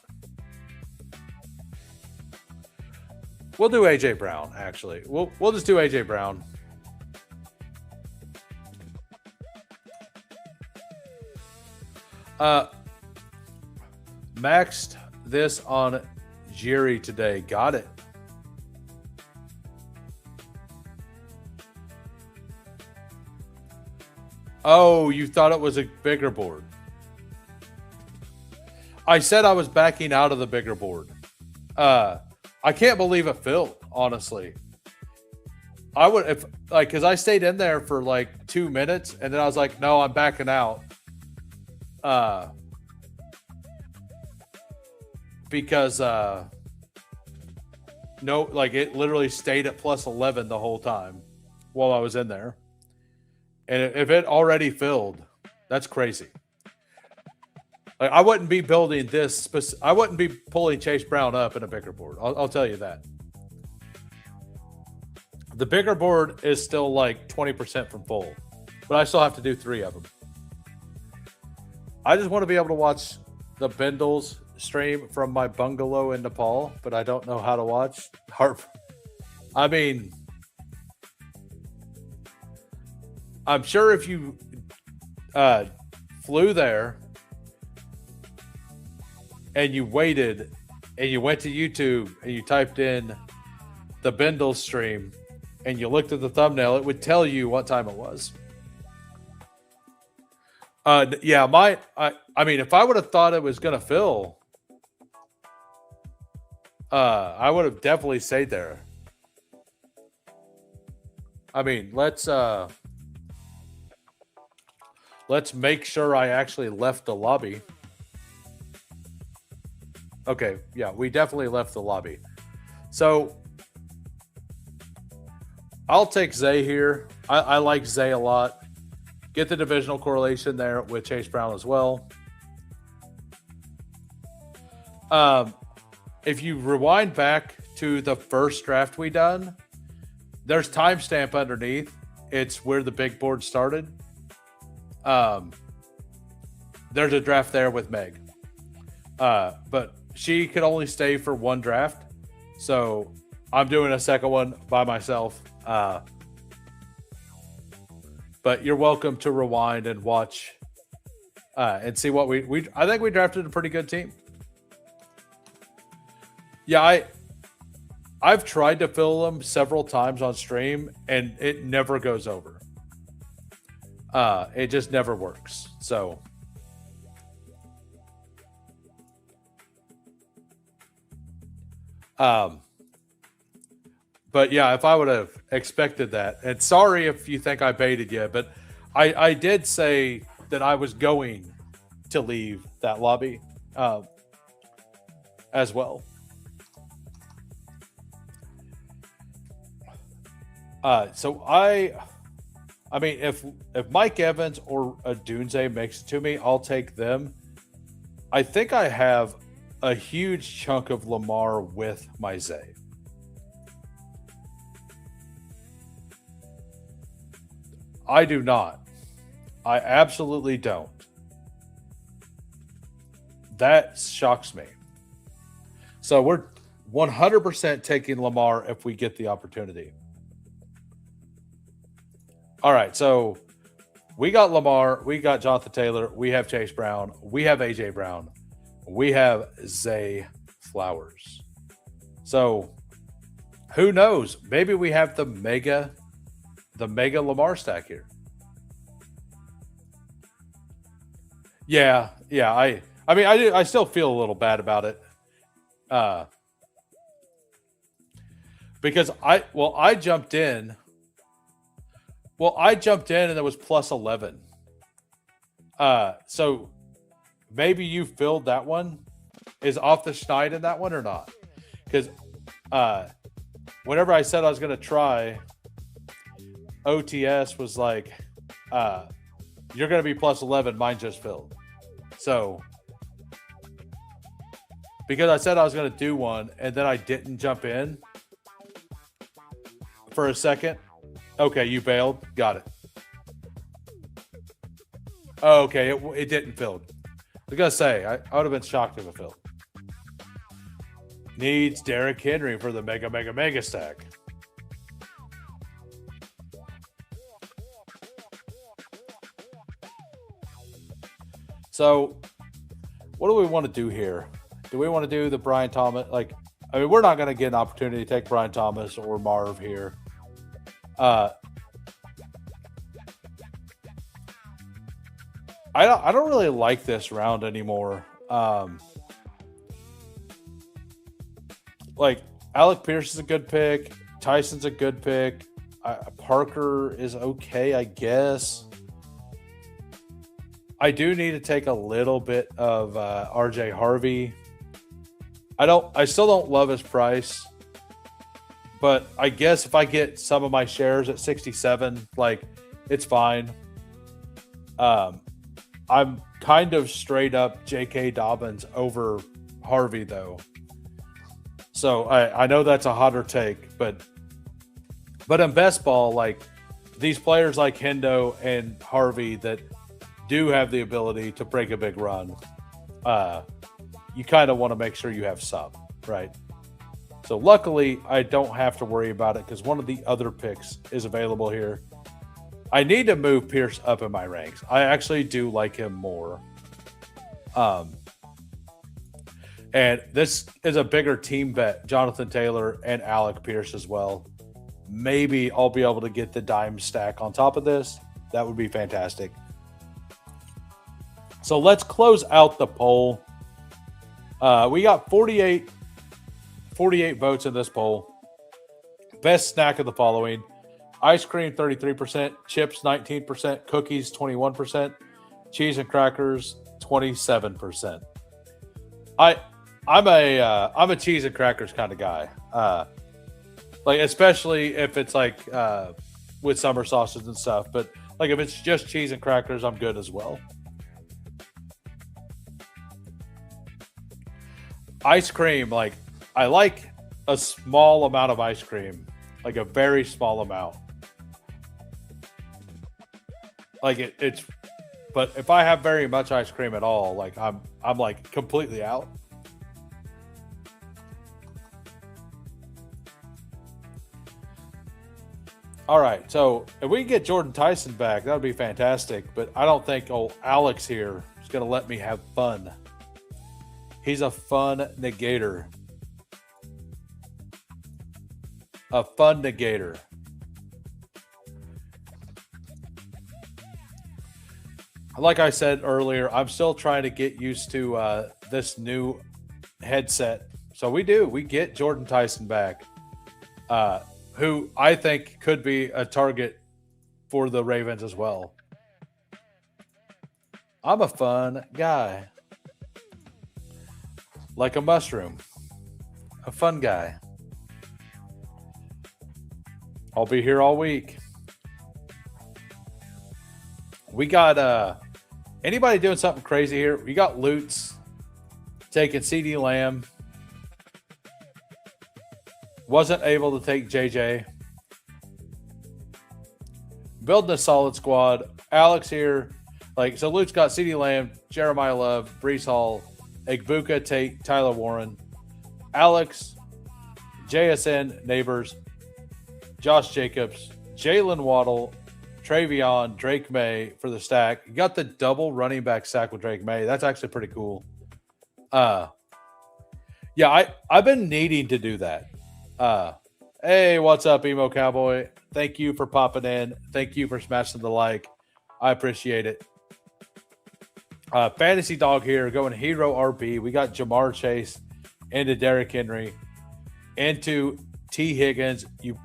We'll do AJ Brown, actually. We'll just do AJ Brown. Maxed this on Jerry today. Got it. Oh, you thought it was a bigger board. I said I was backing out of the bigger board. I can't believe it filled, honestly. I would, if like, because I stayed in there for like 2 minutes and then I was like, no, I'm backing out. Because no, like it literally stayed at plus 11 the whole time while I was in there. And if it already filled, that's crazy. Like I wouldn't be building this. I wouldn't be pulling Chase Brown up in a bigger board. I'll tell you that. The bigger board is still like 20% from full, but I still have to do 3 of them. I just want to be able to watch the Bindles stream from my bungalow in Nepal, but I don't know how to watch. I mean, I'm sure if you flew there and you waited and you went to YouTube and you typed in the Bindles stream and you looked at the thumbnail, it would tell you what time it was. Yeah, I mean, if I would have thought it was going to fill, I would have definitely stayed there. I mean, let's make sure I actually left the lobby. Okay, yeah, we definitely left the lobby. So I'll take Zay here. I like Zay a lot. Get the divisional correlation there with Chase Brown as well. If you rewind back to the first draft we done, there's timestamp underneath. It's where the big board started. There's a draft there with Meg. But she could only stay for 1 draft. So I'm doing a second one by myself. But you're welcome to rewind and watch and see what we I think we drafted a pretty good team. Yeah, I've tried to fill them several times on stream and it never goes over. It just never works. So but yeah, if I would have expected that, and sorry if you think I baited you, but I did say that I was going to leave that lobby as well. So I mean, if Mike Evans or a Dunze makes it to me, I'll take them. I think I have a huge chunk of Lamar with my Zay. I do not. I absolutely don't. That shocks me. So we're 100% taking Lamar if we get the opportunity. All right, so we got Lamar, we got Jonathan Taylor, we have Chase Brown, we have AJ Brown, we have Zay Flowers. So who knows? Maybe we have the mega Lamar stack here. Yeah. I mean, I still feel a little bad about it. Because I jumped in. Well, I jumped in and it was plus 11. So maybe you filled that one. Is off the schneid in that one or not? Because whenever I said I was going to try, OTS was like, you're going to be plus 11. Mine just filled. So because I said I was going to do one and then I didn't jump in for a second. Okay, you bailed. Got it. Oh, okay. It didn't fill. I was going to say, I would have been shocked if it filled. Needs Derrick Henry for the mega stack. So, what do we want to do here? Do we want to do the Brian Thomas? We're not going to get an opportunity to take Brian Thomas or Marv here. I don't really like this round anymore. Alec Pierce is a good pick. Tyson's a good pick. Parker is okay, I guess. I do need to take a little bit of RJ Harvey. I still don't love his price, but I guess if I get some of my shares at 67, it's fine. I'm kind of straight up J.K. Dobbins over Harvey though. So I know that's a hotter take, but in best ball, these players like Hendo and Harvey that do have the ability to break a big run, you kind of want to make sure you have some, right? So luckily, I don't have to worry about it because one of the other picks is available here. I need to move Pierce up in my ranks. I actually do like him more. And this is a bigger team bet, Jonathan Taylor and Alec Pierce as well. Maybe I'll be able to get the dime stack on top of this. That would be fantastic. So let's close out the poll. We got 48 votes in this poll. Best snack of the following: ice cream 33%, chips 19%, cookies 21%, cheese and crackers 27%. I'm a cheese and crackers kind of guy. Especially if it's with summer sauces and stuff. But if it's just cheese and crackers, I'm good as well. Ice cream, I like a small amount of ice cream, a very small amount. It's, but if I have very much ice cream at all, I'm completely out. All right, so if we can get Jordan Tyson back, that would be fantastic. But I don't think Alex here is going to let me have fun. He's a fun negator. A fun negator. Like I said earlier, I'm still trying to get used to this new headset. So we get Jordan Tyson back, who I think could be a target for the Ravens as well. I'm a fun guy. Like a mushroom. A fun guy. I'll be here all week. We got anybody doing something crazy here? We got Lutz taking CeeDee Lamb. Wasn't able to take JJ. Building a solid squad. Alex here. So Lutz got CeeDee Lamb, Jeremiah Love, Breece Hall, Egbuka, Tate, Tyler Warren, Alex, JSN, Neighbors, Josh Jacobs, Jalen Waddle, Travion, Drake May for the stack. You got the double running back stack with Drake May. That's actually pretty cool. I've been needing to do that. Hey, what's up, Emo Cowboy? Thank you for popping in. Thank you for smashing the like. I appreciate it. Fantasy Dog here going Hero RB. We got Jamar Chase into Derrick Henry into T. Higgins. You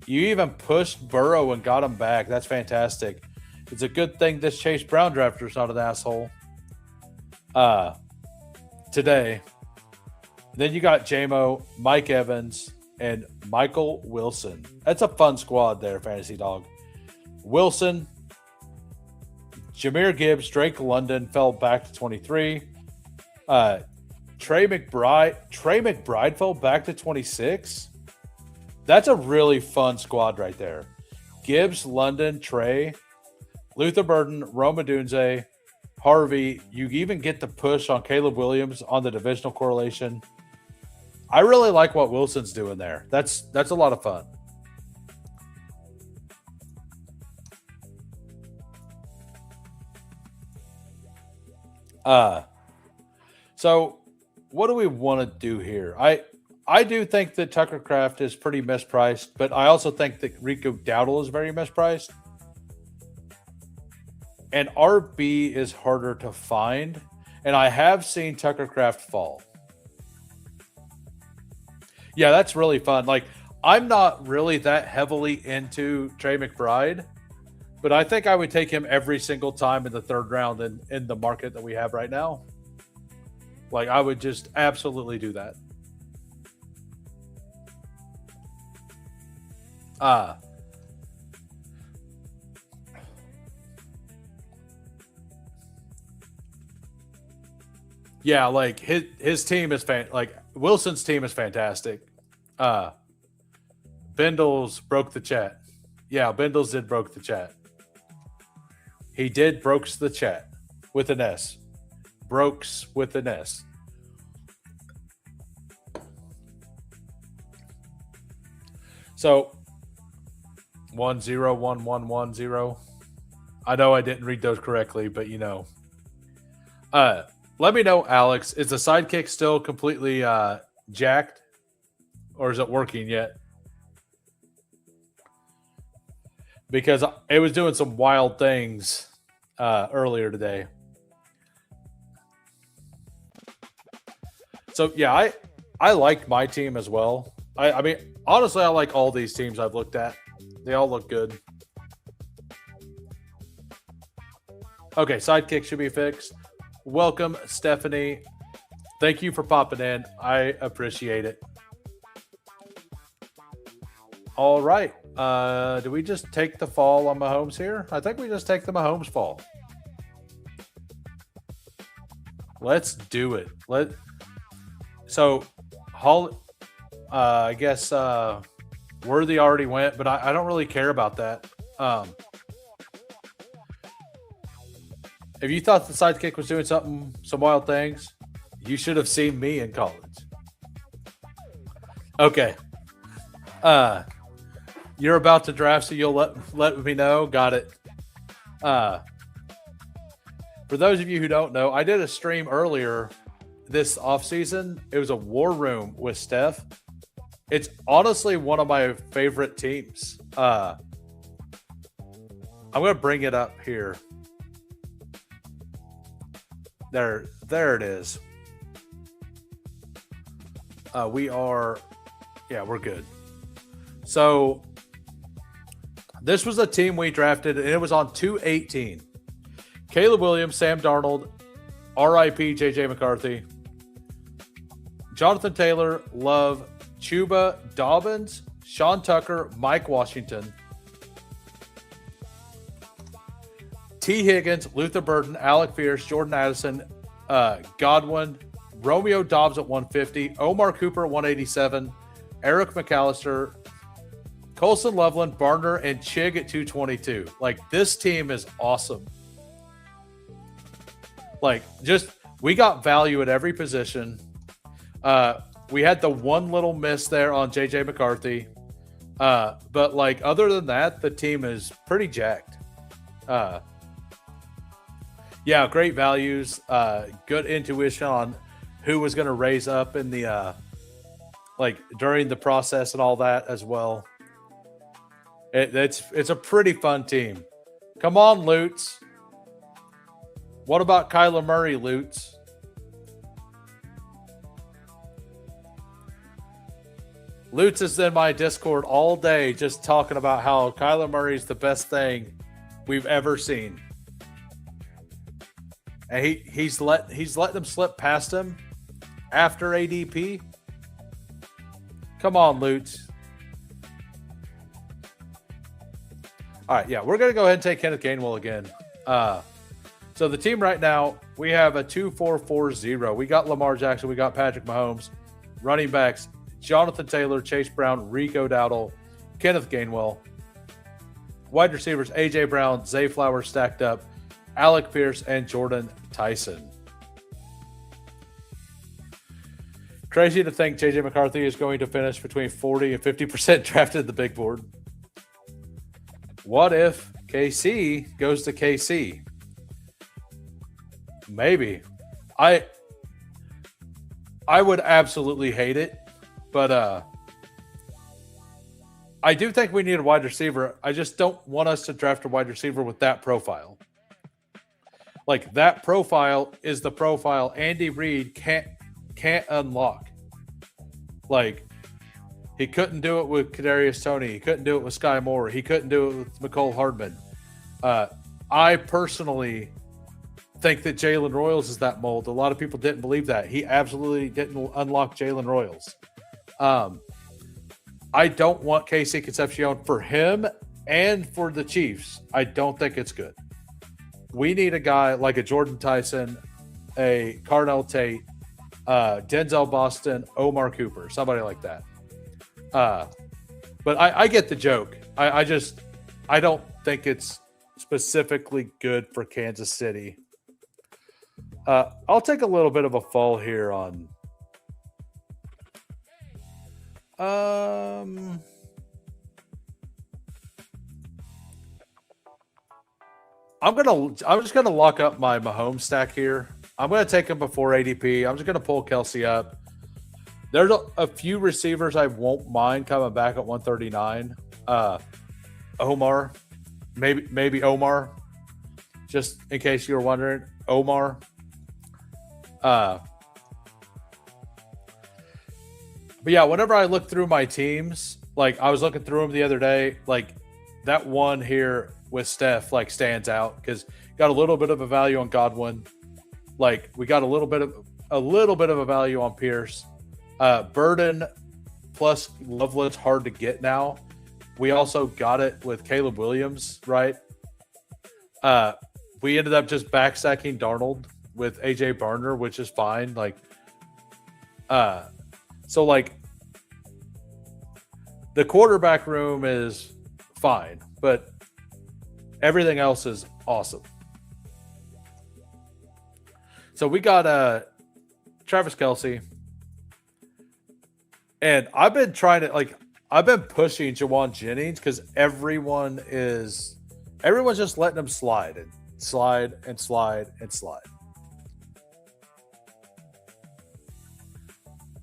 even pushed Burrow and got him back. That's fantastic. It's a good thing this Chase Brown drafter is not an asshole. Today. Then you got JMO, Mike Evans, and Michael Wilson. That's a fun squad there, Fantasy Dog. Wilson, Jahmyr Gibbs, Drake London fell back to 23. Trey McBride fell back to 26. That's a really fun squad right there. Gibbs, London, Trey. Luther Burden, Roma Dunze, Harvey. You even get the push on Caleb Williams on the divisional correlation. I really like what Wilson's doing there. That's a lot of fun. So what do we want to do here? I do think that Tucker Craft is pretty mispriced, but I also think that Rico Dowdle is very mispriced. And RB is harder to find. And I have seen Tucker Craft fall. Yeah, that's really fun. Like, I'm not really that heavily into Trey McBride, but I think I would take him every single time in the third round in the market that we have right now. Like, I would just absolutely do that. Yeah, like his team is like Wilson's team is fantastic. Bendels broke the chat. Yeah, Bendels did broke the chat. He did brokes the chat with an S. Brokes with an S. So 101110. I know I didn't read those correctly, but you know. Let me know, Alex. Is the sidekick still completely jacked? Or is it working yet? Because it was doing some wild things earlier today. So, yeah, I liked my team as well. I mean, honestly, I like all these teams I've looked at. They all look good. Okay, sidekick should be fixed. Welcome, Stephanie. Thank you for popping in. I appreciate it. All right. Do we just take the fall on Mahomes here? I think we just take the Mahomes fall. Let's do it. I guess Worthy already went, but I don't really care about that. If you thought the sidekick was doing some wild things, you should have seen me in college. Okay. You're about to draft, so you'll let me know. Got it. For those of you who don't know, I did a stream earlier this offseason. It was a war room with Steph. It's honestly one of my favorite teams. I'm going to bring it up here. There it is. We're good. So this was a team we drafted, and it was on 218. Caleb Williams, Sam Darnold, RIP JJ McCarthy, Jonathan Taylor, Love, Chuba, Dobbins, Sean Tucker, Mike Washington, T. Higgins, Luther Burden, Alec Fierce, Jordan Addison, Godwin, Romeo Dobbs at 150, Omar Cooper at 187, Eric McAllister, Colson Loveland, Barner, and Chig at 222. Like, this team is awesome. Like, we got value at every position. We had the one little miss there on JJ McCarthy. But, like, other than that, the team is pretty jacked. Yeah, great values. Good intuition on who was going to raise up in the during the process and all that as well. It's a pretty fun team. Come on, Lutz. What about Kyler Murray, Lutz? Lutz is in my Discord all day just talking about how Kyler Murray is the best thing we've ever seen. And he's let them slip past him after ADP. Come on, Lutz. All right, yeah, we're going to go ahead and take Kenneth Gainwell again. So the team right now, we have a 2-4-4-0. We got Lamar Jackson. We got Patrick Mahomes. Running backs, Jonathan Taylor, Chase Brown, Rico Dowdle, Kenneth Gainwell. wide receivers, A.J. Brown, Zay Flowers stacked up, Alec Pierce, and Jordan Tyson. Crazy to think J.J. McCarthy is going to finish between 40 and 50% drafted in the big board. What if KC goes to KC? Maybe. I would absolutely hate it, but I do think we need a wide receiver. I just don't want us to draft a wide receiver with that profile. Like, that profile is the profile Andy Reid can't unlock. Like, he couldn't do it with Kadarius Toney. He couldn't do it with Sky Moore. He couldn't do it with McCole Hardman. I personally think that Jalen Royals is that mold. A lot of people didn't believe that. He absolutely didn't unlock Jalen Royals. I don't want Casey Concepcion for him and for the Chiefs. I don't think it's good. We need a guy like a Jordan Tyson, a Carnell Tate, Denzel Boston, Omar Cooper, somebody like that. But I get the joke. I don't think it's specifically good for Kansas City. I'll take a little bit of a fall here on. I'm just gonna lock up my Mahomes stack here. I'm gonna take him before ADP. I'm just gonna pull Kelsey up. There's a few receivers I won't mind coming back at 139. Omar, maybe Omar, just in case you were wondering. Omar. But yeah, whenever I look through my teams, like I was looking through them the other day, like that one here with Steph like stands out because got a little bit of a value on Godwin. Like we got a little bit of a value on Pierce. Burden plus Loveland's hard to get now. We also got it with Caleb Williams, right? We ended up just backstacking Darnold with AJ Barner, which is fine. Like, so like the quarterback room is fine, but everything else is awesome. So we got Travis Kelce, and I've been pushing Jawan Jennings because everyone's just letting him slide and slide and slide and slide.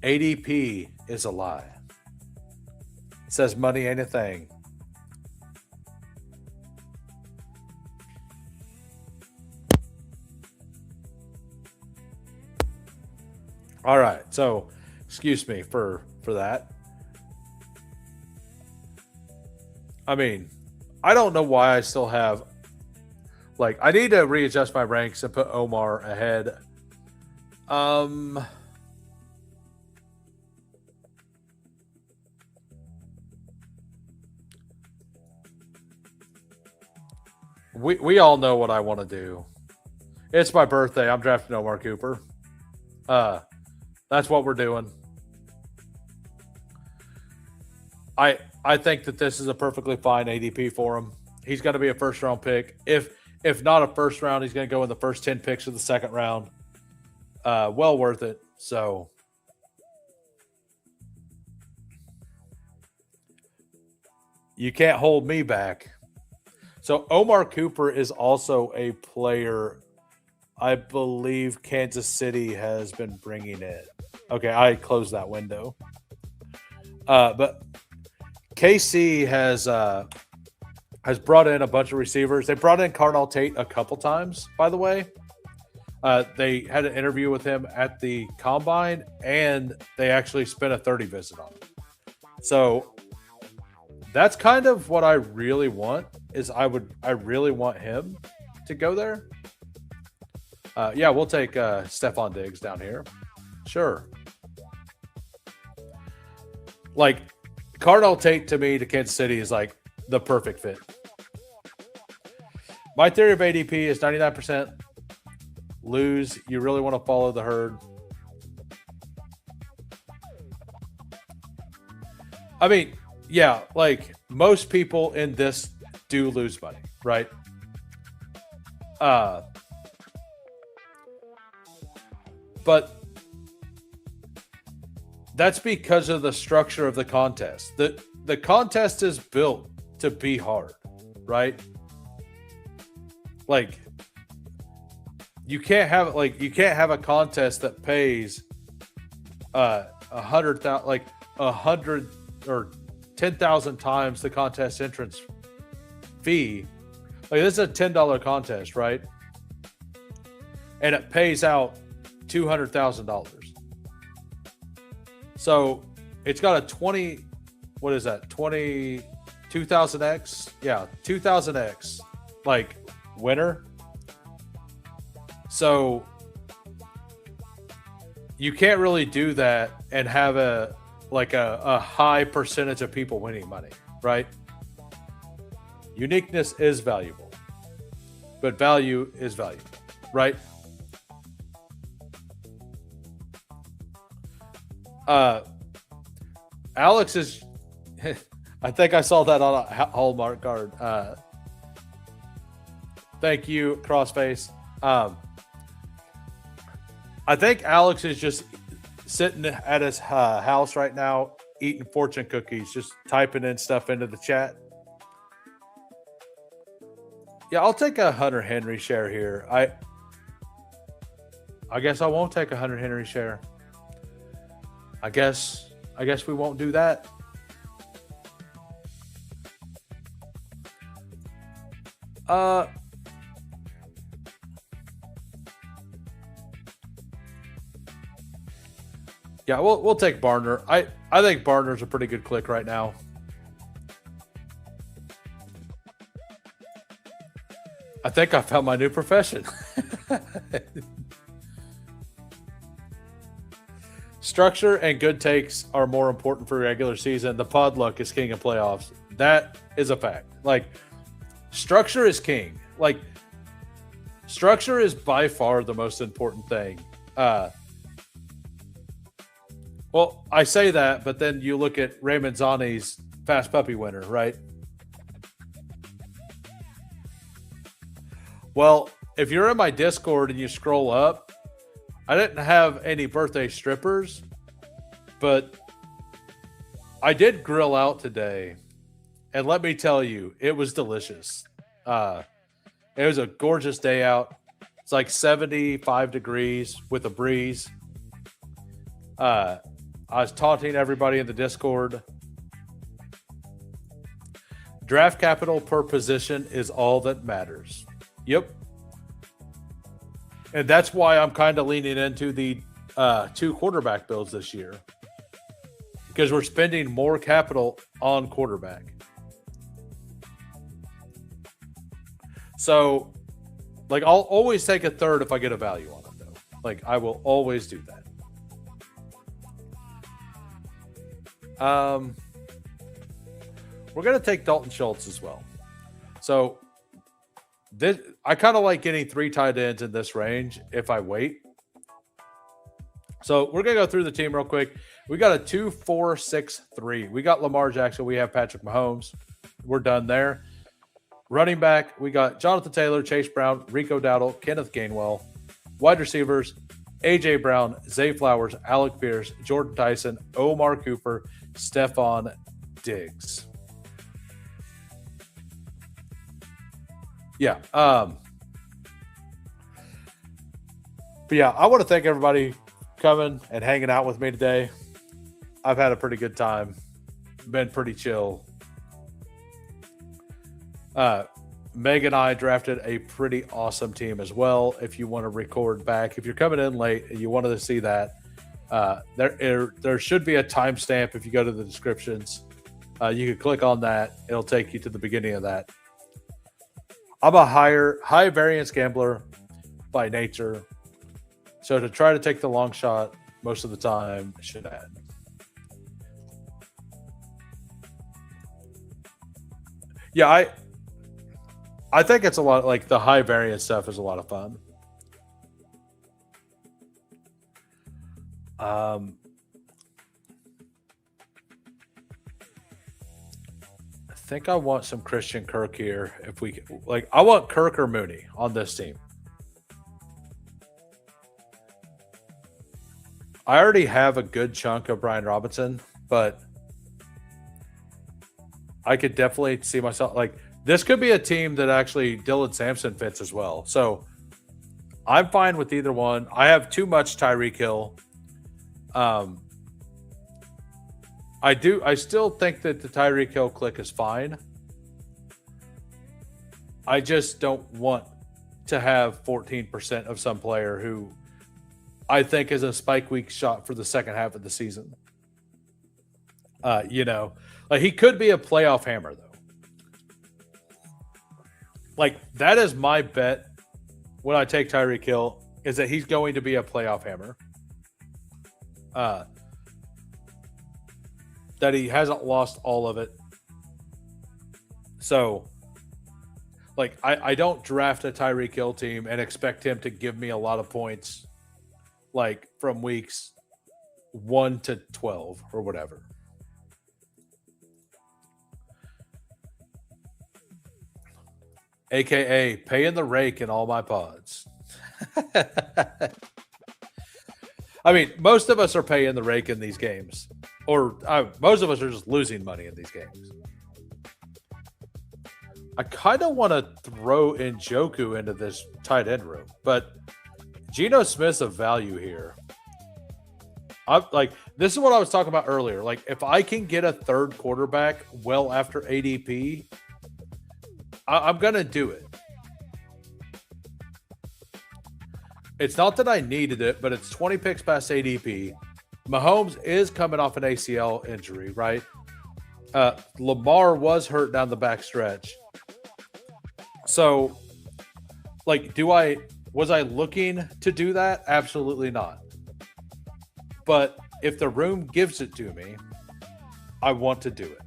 ADP is a lie. It says money ain't a thing. All right, so excuse me for that. I mean, I don't know why I still have, like, I need to readjust my ranks and put Omar ahead. We all know what I want to do. It's my birthday. I'm drafting Omar Cooper. That's what we're doing. I think that this is a perfectly fine ADP for him. He's going to be a first round pick. If not a first round, he's going to go in the first 10 picks of the second round. Well worth it. So you can't hold me back. So Omar Cooper is also a player I believe Kansas City has been bringing in. Okay, I closed that window. But KC has brought in a bunch of receivers. They brought in Carnell Tate a couple times, by the way. They had an interview with him at the Combine, and they actually spent a 30 visit on him. So that's kind of what I really want. I really want him to go there. Yeah, we'll take Stephon Diggs down here. Sure. Like, Carnell Tate to me to Kansas City is like the perfect fit. My theory of ADP is 99% lose. You really want to follow the herd. I mean, yeah, like most people in this do lose money, right? But that's because of the structure of the contest. The contest is built to be hard, right? Like you can't have a contest that pays 100,000 like 100 or 10,000 times the contest entrance fee. Like this is a $10 contest, right? And it pays out $200,000. So it's got a 2000x? Yeah, 2000x like winner. So you can't really do that and have a high percentage of people winning money, right? Uniqueness is valuable, but value is valuable, right? Alex is, I think I saw that on a Hallmark card. Thank you, Crossface. I think Alex is just sitting at his house right now, eating fortune cookies, just typing in stuff into the chat. Yeah, I'll take a Hunter Henry share here. I guess I won't take a Hunter Henry share. I guess we won't do that. Yeah, we'll take Barner. I think Barner's a pretty good click right now. I think I found my new profession. Structure and good takes are more important for regular season. The pod luck is king of playoffs. That is a fact. Like, structure is king. Like, structure is by far the most important thing. Well, I say that, but then you look at Raymond Zani's Fast Puppy winner, right? Well, if you're in my Discord and you scroll up, I didn't have any birthday strippers, but I did grill out today. And let me tell you, it was delicious. It was a gorgeous day out. It's like 75 degrees with a breeze. I was taunting everybody in the Discord. Draft capital per position is all that matters. Yep. And that's why I'm kind of leaning into the 2 quarterback builds this year. Because we're spending more capital on quarterback. So, like, I'll always take a third if I get a value on it, though. Like, I will always do that. We're going to take Dalton Schultz as well. So, I kind of like getting 3 tight ends in this range if I wait. So we're going to go through the team real quick. We got a 2-4-6-3. We got Lamar Jackson. We have Patrick Mahomes. We're done there. Running back, we got Jonathan Taylor, Chase Brown, Rico Dowdle, Kenneth Gainwell. Wide receivers, A.J. Brown, Zay Flowers, Alec Pierce, Jordan Tyson, Omar Cooper, Stephon Diggs. Yeah. But yeah, I want to thank everybody coming and hanging out with me today. I've had a pretty good time. Been pretty chill. Meg and I drafted a pretty awesome team as well. If you want to record back, if you're coming in late and you wanted to see that, there should be a timestamp if you go to the descriptions. You can click on that. It'll take you to the beginning of that. I'm a high variance gambler by nature. So to try to take the long shot most of the time should add. Yeah, I think it's a lot, like the high variance stuff is a lot of fun. think I want some Christian Kirk here. If we like, I want Kirk or Mooney on this team. I already have a good chunk of Brian Robinson, but I could definitely see myself like this could be a team that actually Dylan Sampson fits as well. So I'm fine with either one. I have too much Tyreek Hill. I still think that the Tyreek Hill click is fine. I just don't want to have 14% of some player who I think is a spike week shot for the second half of the season. Like he could be a playoff hammer though. Like that is my bet when I take Tyreek Hill is that he's going to be a playoff hammer. That he hasn't lost all of it. So, like, I don't draft a Tyreek Hill team and expect him to give me a lot of points, like, from weeks 1 to 12 or whatever. AKA paying the rake in all my pods. I mean, most of us are paying the rake in these games. Or most of us are just losing money in these games. I kind of want to throw Njoku into this tight end room, but Geno Smith's a value here. This is what I was talking about earlier. Like, if I can get a third quarterback well after ADP, I'm going to do it. It's not that I needed it, but it's 20 picks past ADP. Mahomes is coming off an ACL injury, right? Lamar was hurt down the back stretch. So, like, was I looking to do that? Absolutely not. But if the room gives it to me, I want to do it.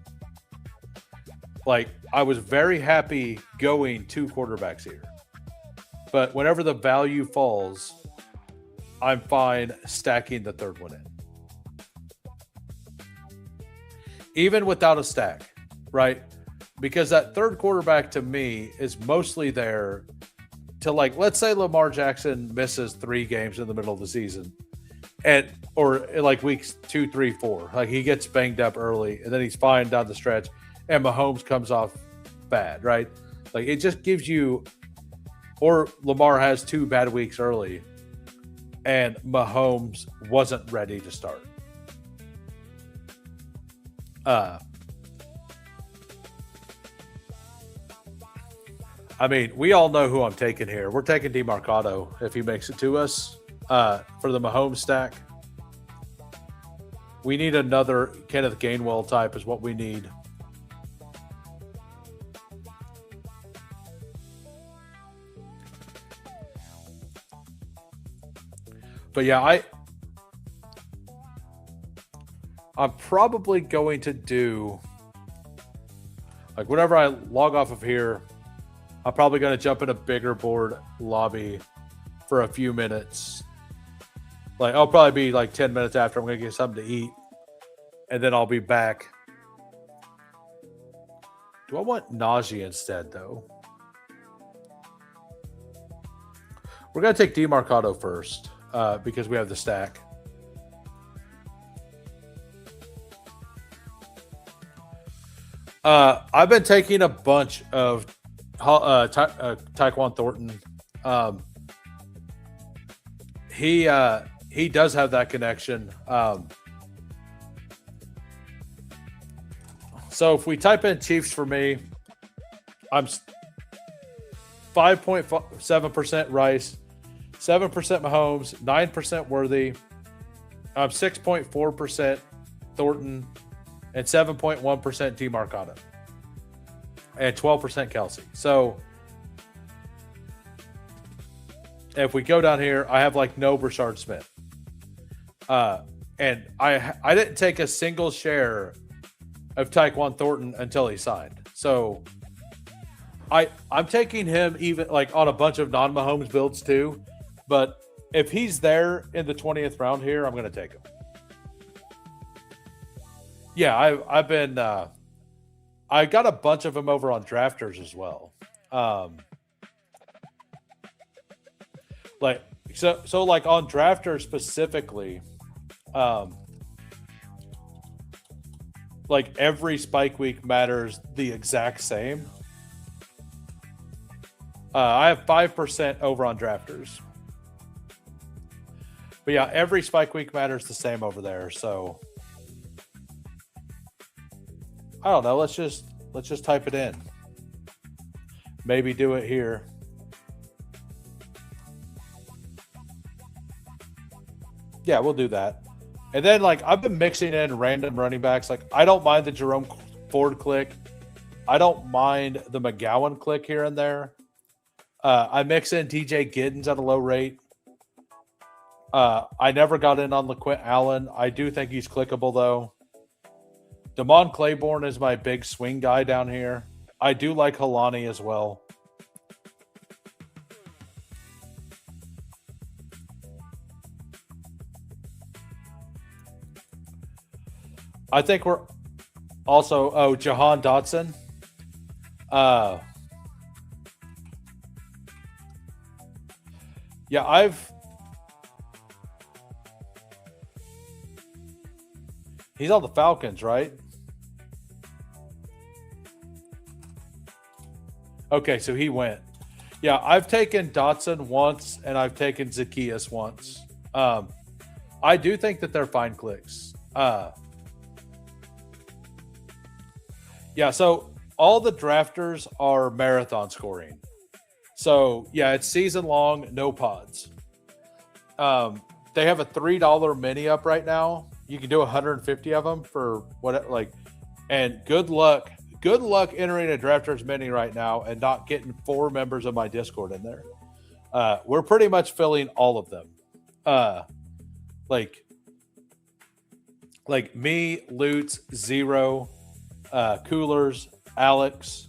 Like, I was very happy going 2 quarterbacks here. But whenever the value falls, I'm fine stacking the third one in. Even without a stack, right? Because that third quarterback to me is mostly there to, like, let's say Lamar Jackson misses 3 games in the middle of the season. Or like weeks 2, 3, 4. Like he gets banged up early and then he's fine down the stretch and Mahomes comes off bad, right? Like it just gives you, or Lamar has 2 bad weeks early and Mahomes wasn't ready to start. I mean, we all know who I'm taking here. We're taking DeMarcado if he makes it to us for the Mahomes stack. We need another Kenneth Gainwell type is what we need. But yeah, I'm probably going to do, like, whenever I log off of here, I'm probably going to jump in a bigger board lobby for a few minutes. Like, I'll probably be like 10 minutes after I'm going to get something to eat, and then I'll be back. Do I want Najee instead, though? We're going to take DeMarcado first because we have the stack. I've been taking a bunch of Tyquan Thornton. He does have that connection. So if we type in Chiefs for me, I'm 5.7% Rice, 7% Mahomes, 9% Worthy. I'm 6.4% Thornton, and 7.1% DeMarcado, and 12% Kelsey. So if we go down here, I have like no Brashard Smith. And I didn't take a single share of Tyquan Thornton until he signed. So I'm taking him even like on a bunch of non-Mahomes builds too. But if he's there in the 20th round here, I'm going to take him. Yeah, I've been I got a bunch of them over on Drafters as well. Like like on Drafters specifically, like every spike week matters the exact same. I have 5% over on Drafters. But yeah, every spike week matters the same over there. So I don't know. Let's just type it in. Maybe do it here. Yeah, we'll do that. And then like I've been mixing in random running backs. Like I don't mind the Jerome Ford click. I don't mind the McGowan click here and there. I mix in TJ Giddens at a low rate. I never got in on LaQuint Allen. I do think he's clickable, though. Damon Claiborne is my big swing guy down here. I do like Helani as well. I think we're also... Jahan Dotson. Yeah, he's on the Falcons, right? Okay, so he went. Yeah, I've taken Dotson once, and I've taken Zacchaeus once. I do think that they're fine clicks. Yeah, so all the drafters are marathon scoring. So, yeah, it's season long, no pods. They have a $3 mini up right now. You can do 150 of them for what, like, and good luck entering a drafters mini right now and not getting 4 members of my Discord in there. We're pretty much filling all of them. Like me, Lutz, Zero, Coolers, Alex,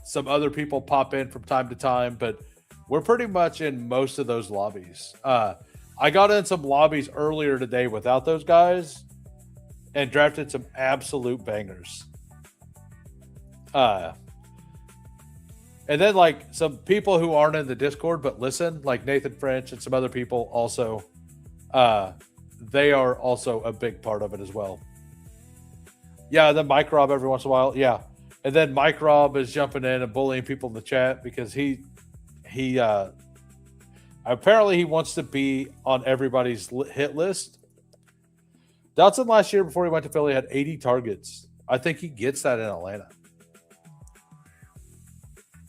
some other people pop in from time to time, but we're pretty much in most of those lobbies. I got in some lobbies earlier today without those guys and drafted some absolute bangers. And then like some people who aren't in the Discord but listen, like Nathan French and some other people also, they are also a big part of it as well. Yeah, and then Mike Rob every once in a while. Yeah. And then Mike Rob is jumping in and bullying people in the chat because he apparently he wants to be on everybody's hit list. Dotson last year before he went to Philly had 80 targets. I think he gets that in Atlanta.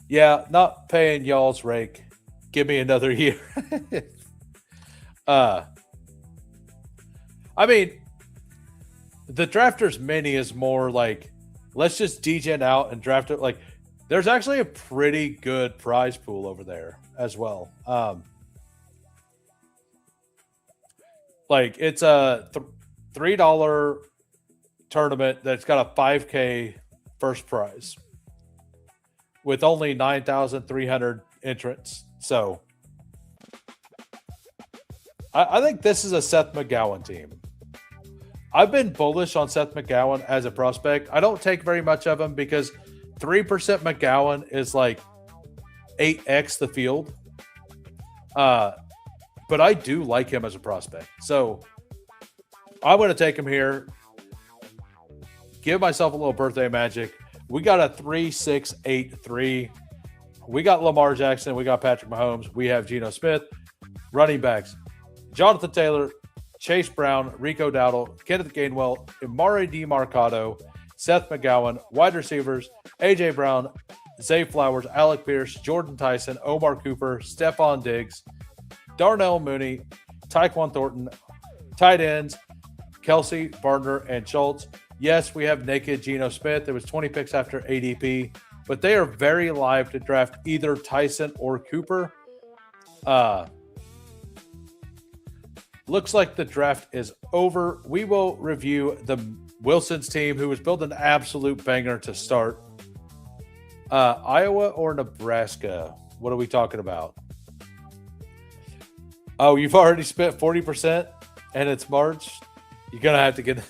Yeah, not paying y'all's rake. Give me another year. I mean, the drafters mini is more like, let's just degen out and draft it. Like, there's actually a pretty good prize pool over there as well. Like, it's a $3 tournament that's got a $5K first prize with only 9,300 entrants. So, I think this is a Seth McGowan team. I've been bullish on Seth McGowan as a prospect. I don't take very much of him because 3% McGowan is like 8x the field. But I do like him as a prospect. So I'm going to take him here. Give myself a little birthday magic. We got a 3-6-8-3. We got Lamar Jackson. We got Patrick Mahomes. We have Geno Smith. Running backs: Jonathan Taylor, Chase Brown, Rico Dowdle, Kenneth Gainwell, Amari DiMarcado, Seth McGowan. Wide receivers: A.J. Brown, Zay Flowers, Alec Pierce, Jordan Tyson, Omar Cooper, Stephon Diggs, Darnell Mooney, Tyquan Thornton. Tight ends: Kelsey, Gardner, and Schultz. Yes, we have naked Geno Smith. It was 20 picks after ADP, but they are very live to draft either Tyson or Cooper. Looks like the draft is over. We will review the Wilson's team, who was building an absolute banger to start. Iowa or Nebraska? What are we talking about? Oh, you've already spent 40% and it's March? You're going to have to get...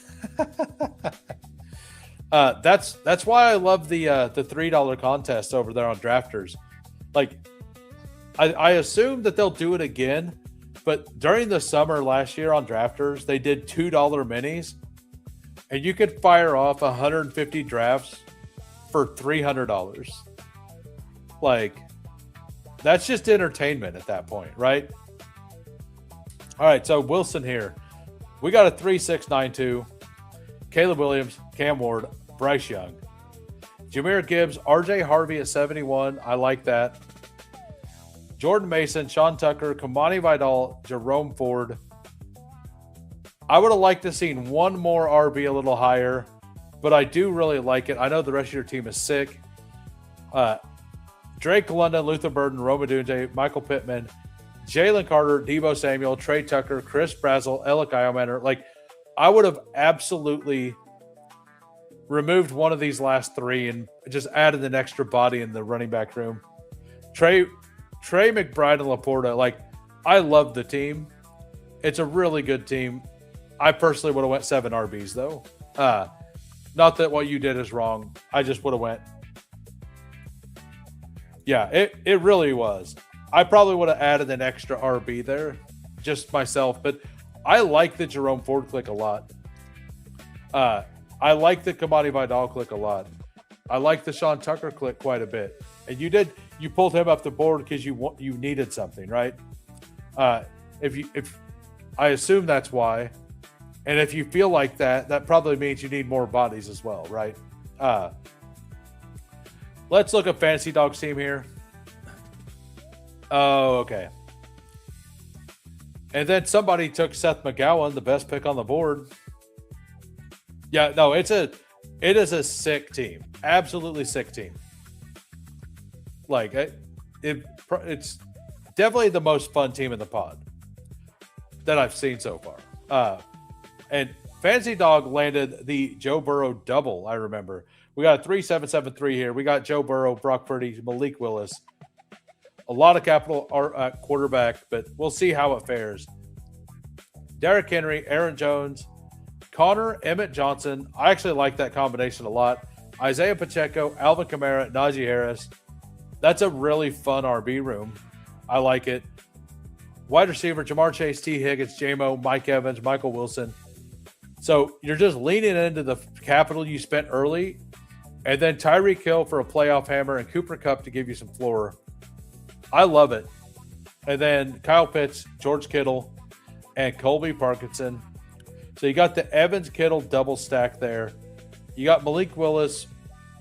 That's why I love the $3 contest over there on Drafters. Like, I assume that they'll do it again, but during the summer last year on Drafters, they did $2 minis, and you could fire off 150 drafts for $300. Like, that's just entertainment at that point, right? All right, so Wilson here. We got a 3.692. Caleb Williams, Cam Ward, Bryce Young. Jahmyr Gibbs, RJ Harvey at 71. I like that. Jordan Mason, Sean Tucker, Kamani Vidal, Jerome Ford. I would have liked to seen one more RB a little higher, but I do really like it. I know the rest of your team is sick. Drake London, Luther Burden, Roma Dunje, Michael Pittman, Jalen Carter, Debo Samuel, Trey Tucker, Chris Brazel, Alec Iomander. Like, I would have absolutely removed one of these last three and just added an extra body in the running back room. Trey McBride and Laporta, like, I love the team. It's a really good team. I personally would have went 7 RBs, though. Not that what you did is wrong. I just would have went. Yeah, it really was. I probably would have added an extra RB there, just myself. But I like the Jerome Ford click a lot. I like the Kamani Vidal click a lot. I like the Sean Tucker click quite a bit. And you pulled him up the board because you needed something, right? If I assume that's why. And if you feel like that probably means you need more bodies as well, right? Let's look at Fantasy Dog's team here. Oh, okay. And then somebody took Seth McGowan, the best pick on the board. Yeah, no, it is a sick team. Absolutely sick team. Like, it's definitely the most fun team in the pod that I've seen so far. And Fantasy Dog landed the Joe Burrow double, I remember. We got a 3.773 here. We got Joe Burrow, Brock Purdy, Malik Willis. A lot of capital at quarterback, but we'll see how it fares. Derrick Henry, Aaron Jones, Connor, Emmett Johnson. I actually like that combination a lot. Isaiah Pacheco, Alvin Kamara, Najee Harris. That's a really fun RB room. I like it. Wide receiver, Jamar Chase, T. Higgins, J-Mo, Mike Evans, Michael Wilson. So you're just leaning into the capital you spent early, and then Tyreek Hill for a playoff hammer and Cooper Kupp to give you some floor. I love it. And then Kyle Pitts, George Kittle, and Colby Parkinson. So you got the Evans Kittle double stack there. You got Malik Willis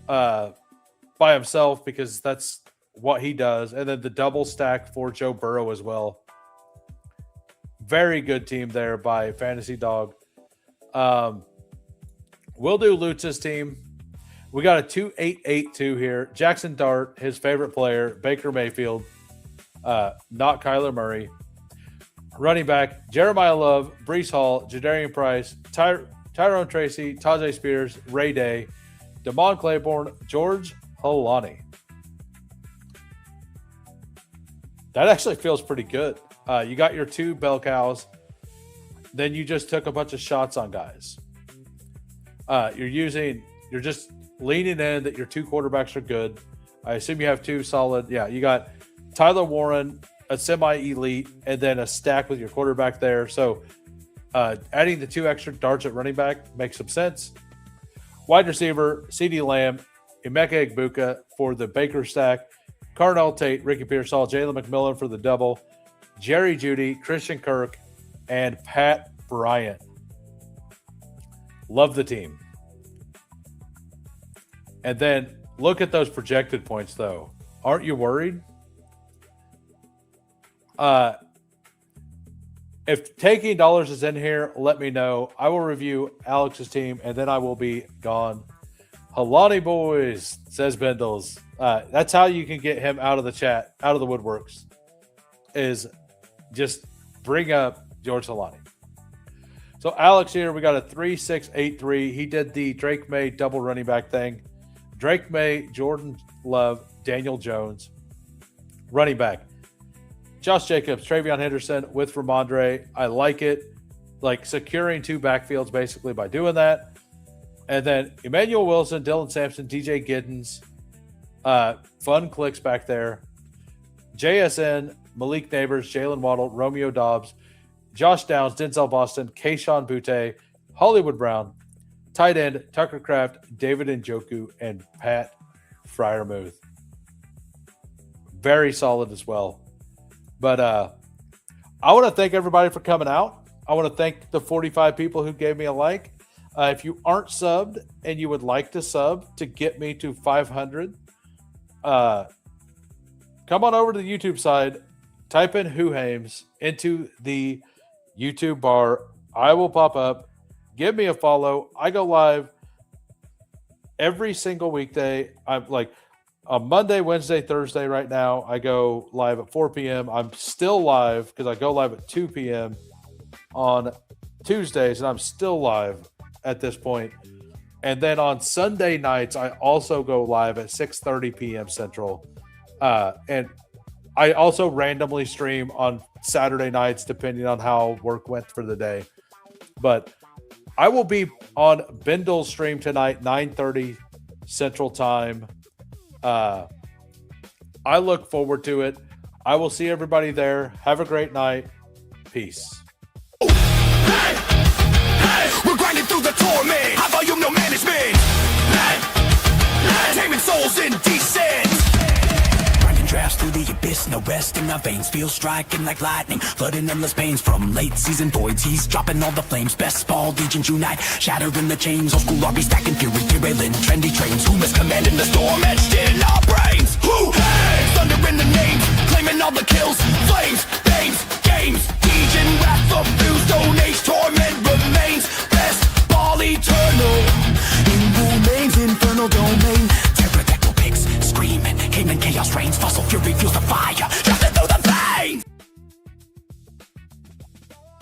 by himself because that's what he does. And then the double stack for Joe Burrow as well. Very good team there by Fantasy Dog. We'll do Lutz's team. We got a 2.882 here. Jackson Dart, his favorite player, Baker Mayfield, not Kyler Murray. Running back, Jeremiah Love, Breece Hall, Jadarian Price, Tyrone Tracy, Tajay Spears, Ray Day, Damon Claiborne, George Holani. That actually feels pretty good. You got your 2 bell cows. Then you just took a bunch of shots on guys. You're just leaning in that your 2 quarterbacks are good. I assume you have 2 solid. Yeah, you got Tyler Warren, a semi-elite, and then a stack with your quarterback there. So adding the 2 extra darts at running back makes some sense. Wide receiver, CeeDee Lamb, Emeka Egbuka for the Baker stack, Carnell Tate, Ricky Pearsall, Jalen McMillan for the double, Jerry Jeudy, Christian Kirk, and Pat Bryant. Love the team. And then look at those projected points, though. Aren't you worried? If taking dollars is in here, let me know. I will review Alex's team, and then I will be gone. Halani boys, says Bendels. That's how you can get him out of the chat, out of the woodworks, is just bring up George Halani. So Alex here, we got a 3.683. He did the Drake May double running back thing. Drake May, Jordan Love, Daniel Jones. Running back, Josh Jacobs, Travion Henderson with Ramondre. I like it. Like securing 2 backfields basically by doing that. And then Emmanuel Wilson, Dylan Sampson, DJ Giddens, fun clicks back there. JSN, Malik Neighbors, Jalen Waddle, Romeo Dobbs, Josh Downs, Denzel Boston, Kayshawn Butte, Hollywood Brown, tight end Tucker Kraft, David Njoku, and Pat Fryermuth. Very solid as well. But I want to thank everybody for coming out. I want to thank the 45 people who gave me a like. If you aren't subbed and you would like to sub to get me to 500, come on over to the YouTube side, type in Who Hames into the YouTube bar. I will pop up. Give me a follow. I go live every single weekday. I'm like on Monday, Wednesday, Thursday right now. I go live at 4 p.m. I'm still live because I go live at 2 p.m. on Tuesdays, and I'm still live at this point. And then on Sunday nights, I also go live at 6:30 p.m. Central. And I also randomly stream on Saturday nights, depending on how work went for the day. But I will be on Bindle's stream tonight, 9:30 Central Time. I look forward to it. I will see everybody there. Have a great night. Peace. Hey, we're grinding through the torment. High volume, no management. Taming souls indecent. Grinding drafts through the abyss, no rest in our veins. Feel striking like lightning, flooding endless pains from late season voids. He's dropping all the flames. Bestball Degens unite, shattering the chains. Old school RB stacking fury, derailing trendy trains. Who is commanding the storm etched in our brains? Who? Hey, thunder in the names, claiming all the kills. Flames, names, games, Degen